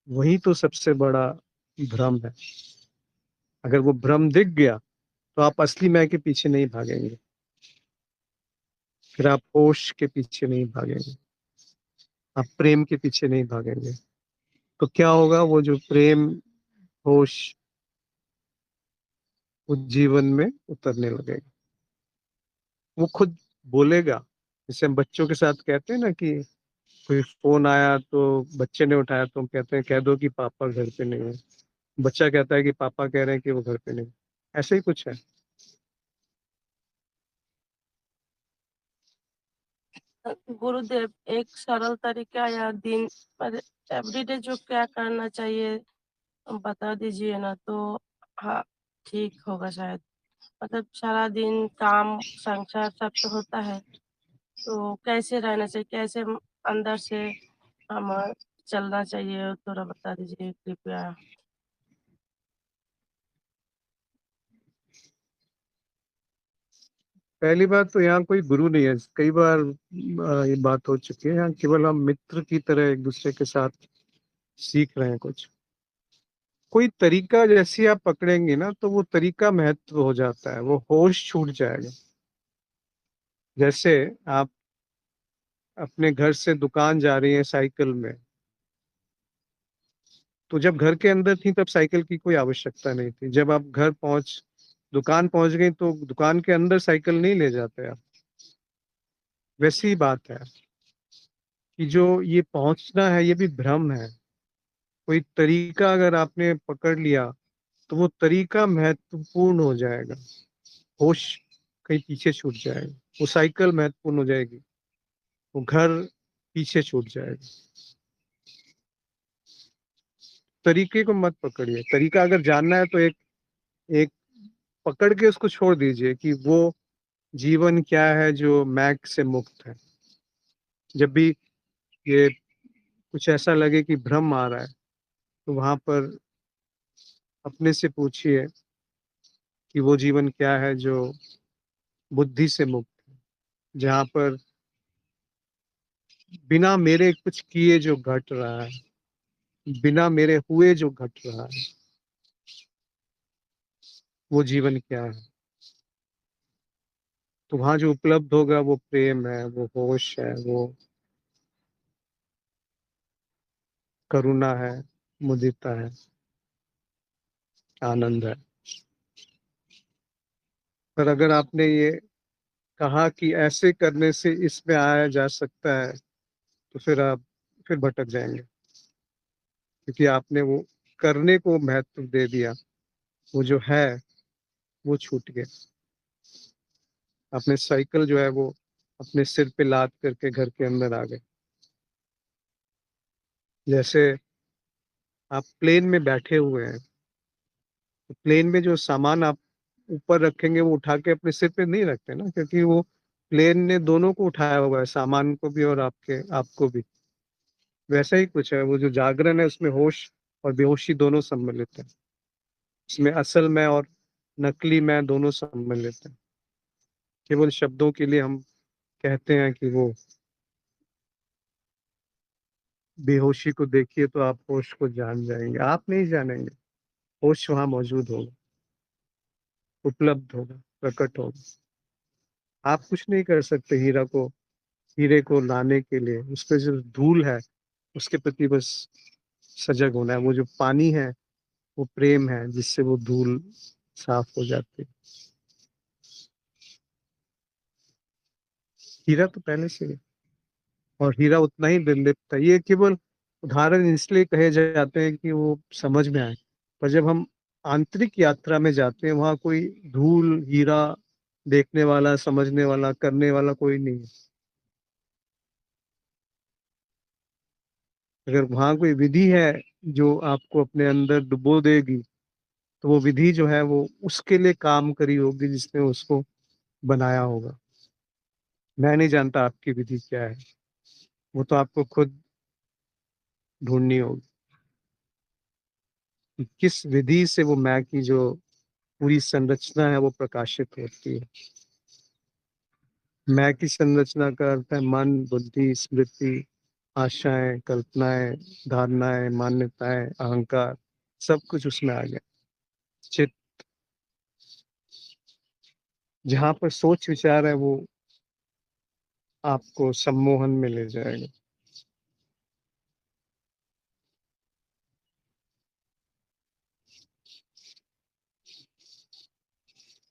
वही तो सबसे बड़ा भ्रम है। अगर वो भ्रम दिख गया तो आप असली मैं के पीछे नहीं भागेंगे, फिर आप होश के पीछे नहीं भागेंगे, आप प्रेम के पीछे नहीं भागेंगे। तो क्या होगा, वो जो प्रेम, होश, वो जीवन में उतरने लगेगा। वो खुद बोलेगा। जैसे हम बच्चों के साथ कहते हैं ना कि कोई फोन आया तो बच्चे ने उठाया तो हम कहते हैं कह दो कि पापा घर पे नहीं है। बच्चा कहता है कि पापा कह रहे हैं कि वो घर पे नहीं। ऐसे ही कुछ है। गुरुदेव, एक सरल तरीका या दिन एवरीडे जो क्या करना चाहिए बता दीजिए ना, तो हाँ ठीक होगा शायद। मतलब सारा दिन काम संसार सब तो होता है, तो कैसे रहना चाहिए, कैसे अंदर से हम चलना चाहिए, थोड़ा बता दीजिए कृपया। पहली बात तो यहाँ कोई गुरु नहीं है। कई बार ये बात हो चुकी है। यहाँ केवल हम मित्र की तरह एक दूसरे के साथ सीख रहे हैं कुछ। कोई तरीका जैसे आप पकड़ेंगे ना तो वो तरीका महत्व हो जाता है, वो होश छूट जाएगा। जैसे आप अपने घर से दुकान जा रही हैं साइकिल में, तो जब घर के अंदर थी तब साइकिल की कोई आवश्यकता नहीं थी। जब आप घर पहुंच दुकान पहुंच गई तो दुकान के अंदर साइकिल नहीं ले जाते आप। वैसी ही बात है कि जो ये पहुंचना है ये भी भ्रम है। कोई तरीका अगर आपने पकड़ लिया तो वो तरीका महत्वपूर्ण हो जाएगा। होश कहीं पीछे छूट जाएगा। वो साइकिल महत्वपूर्ण हो जाएगी, वो घर पीछे छूट जाएगा। तरीके को मत पकड़िए। तरीका अगर जानना है तो एक एक पकड़ के उसको छोड़ दीजिए कि वो जीवन क्या है जो मैक से मुक्त है। जब भी ये कुछ ऐसा लगे कि भ्रम आ रहा है तो वहां पर अपने से पूछिए कि वो जीवन क्या है जो बुद्धि से मुक्त है, जहां पर बिना मेरे कुछ किए जो घट रहा है, बिना मेरे हुए जो घट रहा है, वो जीवन क्या है। तो वहां जो उपलब्ध होगा वो प्रेम है, वो होश है, वो करुणा है, मुदिता है, आनंद है। पर अगर आपने ये कहा कि ऐसे करने से इसमें आया जा सकता है, तो फिर आप फिर भटक जाएंगे, क्योंकि आपने वो करने को महत्व दे दिया। वो जो है वो छूट गया। अपने साइकिल जो है वो अपने सिर पे लाद करके घर के अंदर आ गए। जैसे आप प्लेन में बैठे हुए हैं, तो प्लेन में जो सामान आप ऊपर रखेंगे वो उठा के अपने सिर पे नहीं रखते ना, क्योंकि वो प्लेन ने दोनों को उठाया हुआ है, सामान को भी और आपके आपको भी। वैसा ही कुछ है। वो जो जागरण है उसमें होश और बेहोशी दोनों सम्मिलित है। इसमें असल मैं और नकली मैं दोनों सम्मिलित है। केवल शब्दों के लिए हम कहते हैं कि वो बेहोशी को देखिए तो आप होश को जान जाएंगे। आप नहीं जानेंगे। होश वहां मौजूद होगा, उपलब्ध होगा, प्रकट होगा। आप कुछ नहीं कर सकते हीरे को लाने के लिए। उस पर जो धूल है उसके प्रति बस सजग होना है। वो जो पानी है वो प्रेम है, जिससे वो धूल साफ हो जाती है। हीरा तो पहले से है, और हीरा उतना ही निर्लिप्त है। ये केवल उदाहरण इसलिए कहे जाते हैं कि वो समझ में आए। पर जब हम आंतरिक यात्रा में जाते हैं वहां कोई धूल हीरा देखने वाला, समझने वाला, करने वाला कोई नहीं है। अगर वहां कोई विधि है जो आपको अपने अंदर डुबो देगी, तो वो विधि जो है वो उसके लिए काम करी होगी जिसने उसको बनाया होगा। मैं नहीं जानता आपकी विधि क्या है, वो तो आपको खुद ढूंढनी होगी कि किस विधि से वो मैं की जो पूरी संरचना है वो प्रकाशित होती है। मैं की संरचना का अर्थ है मन, बुद्धि, स्मृति, आशाएं, कल्पनाएं, धारणाएं, मान्यताएं, अहंकार, सब कुछ उसमें आ गया। चित्त, जहां पर सोच विचार है वो आपको सम्मोहन में ले जाएगा।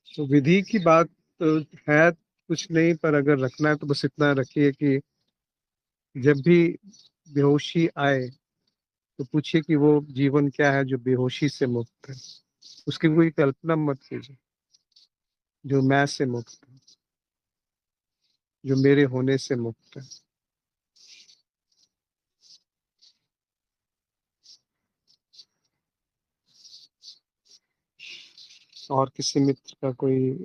तो विधि की बात तो है कुछ नहीं, पर अगर रखना है तो बस इतना रखिए कि जब भी बेहोशी आए तो पूछिए कि वो जीवन क्या है जो बेहोशी से मुक्त है। उसकी कोई कल्पना मत कीजिए। जो मैं से मुक्त है, जो मेरे होने से मुक्त है। और किसी मित्र का कोई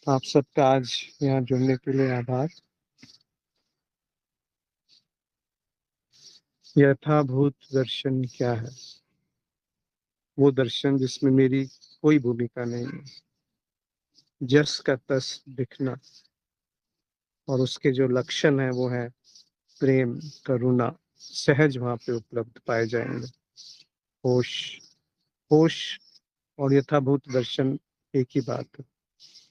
आप सबका आज यहाँ जुड़ने के लिए आभार। यथाभूत दर्शन क्या है? वो दर्शन जिसमें मेरी कोई भूमिका नहीं है, जस का तस दिखना, और उसके जो लक्षण है वो है प्रेम, करुणा, सहज वहां पे उपलब्ध पाए जाएंगे। होश, होश और यथाभूत दर्शन एक ही बात है।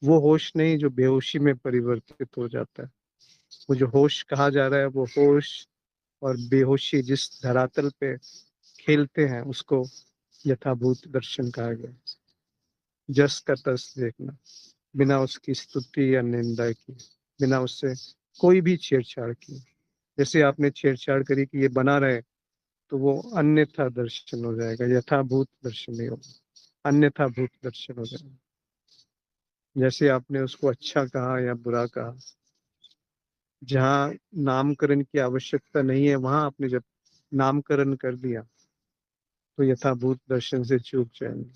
वो होश नहीं जो बेहोशी में परिवर्तित हो जाता है। वो जो होश कहा जा रहा है, वो होश और बेहोशी जिस धरातल पे खेलते हैं उसको यथाभूत दर्शन कहा गया। जस का तस देखना, बिना उसकी स्तुति या निंदा की, बिना उससे कोई भी छेड़छाड़ की। जैसे आपने छेड़छाड़ करी कि ये बना रहे, तो वो अन्यथा दर्शन हो जाएगा, यथाभूत दर्शन नहीं होगा, अन्यथा भूत दर्शन हो जाएगा। जैसे आपने उसको अच्छा कहा या बुरा कहा, जहाँ नामकरण की आवश्यकता नहीं है वहां आपने जब नामकरण कर दिया तो यथाभूत दर्शन से चूक जाएंगे।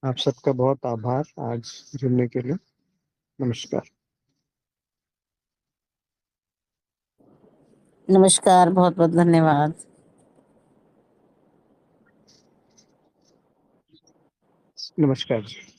आप सबका बहुत आभार आज जुड़ने के लिए। नमस्कार। नमस्कार, बहुत बहुत धन्यवाद। नमस्कार जी।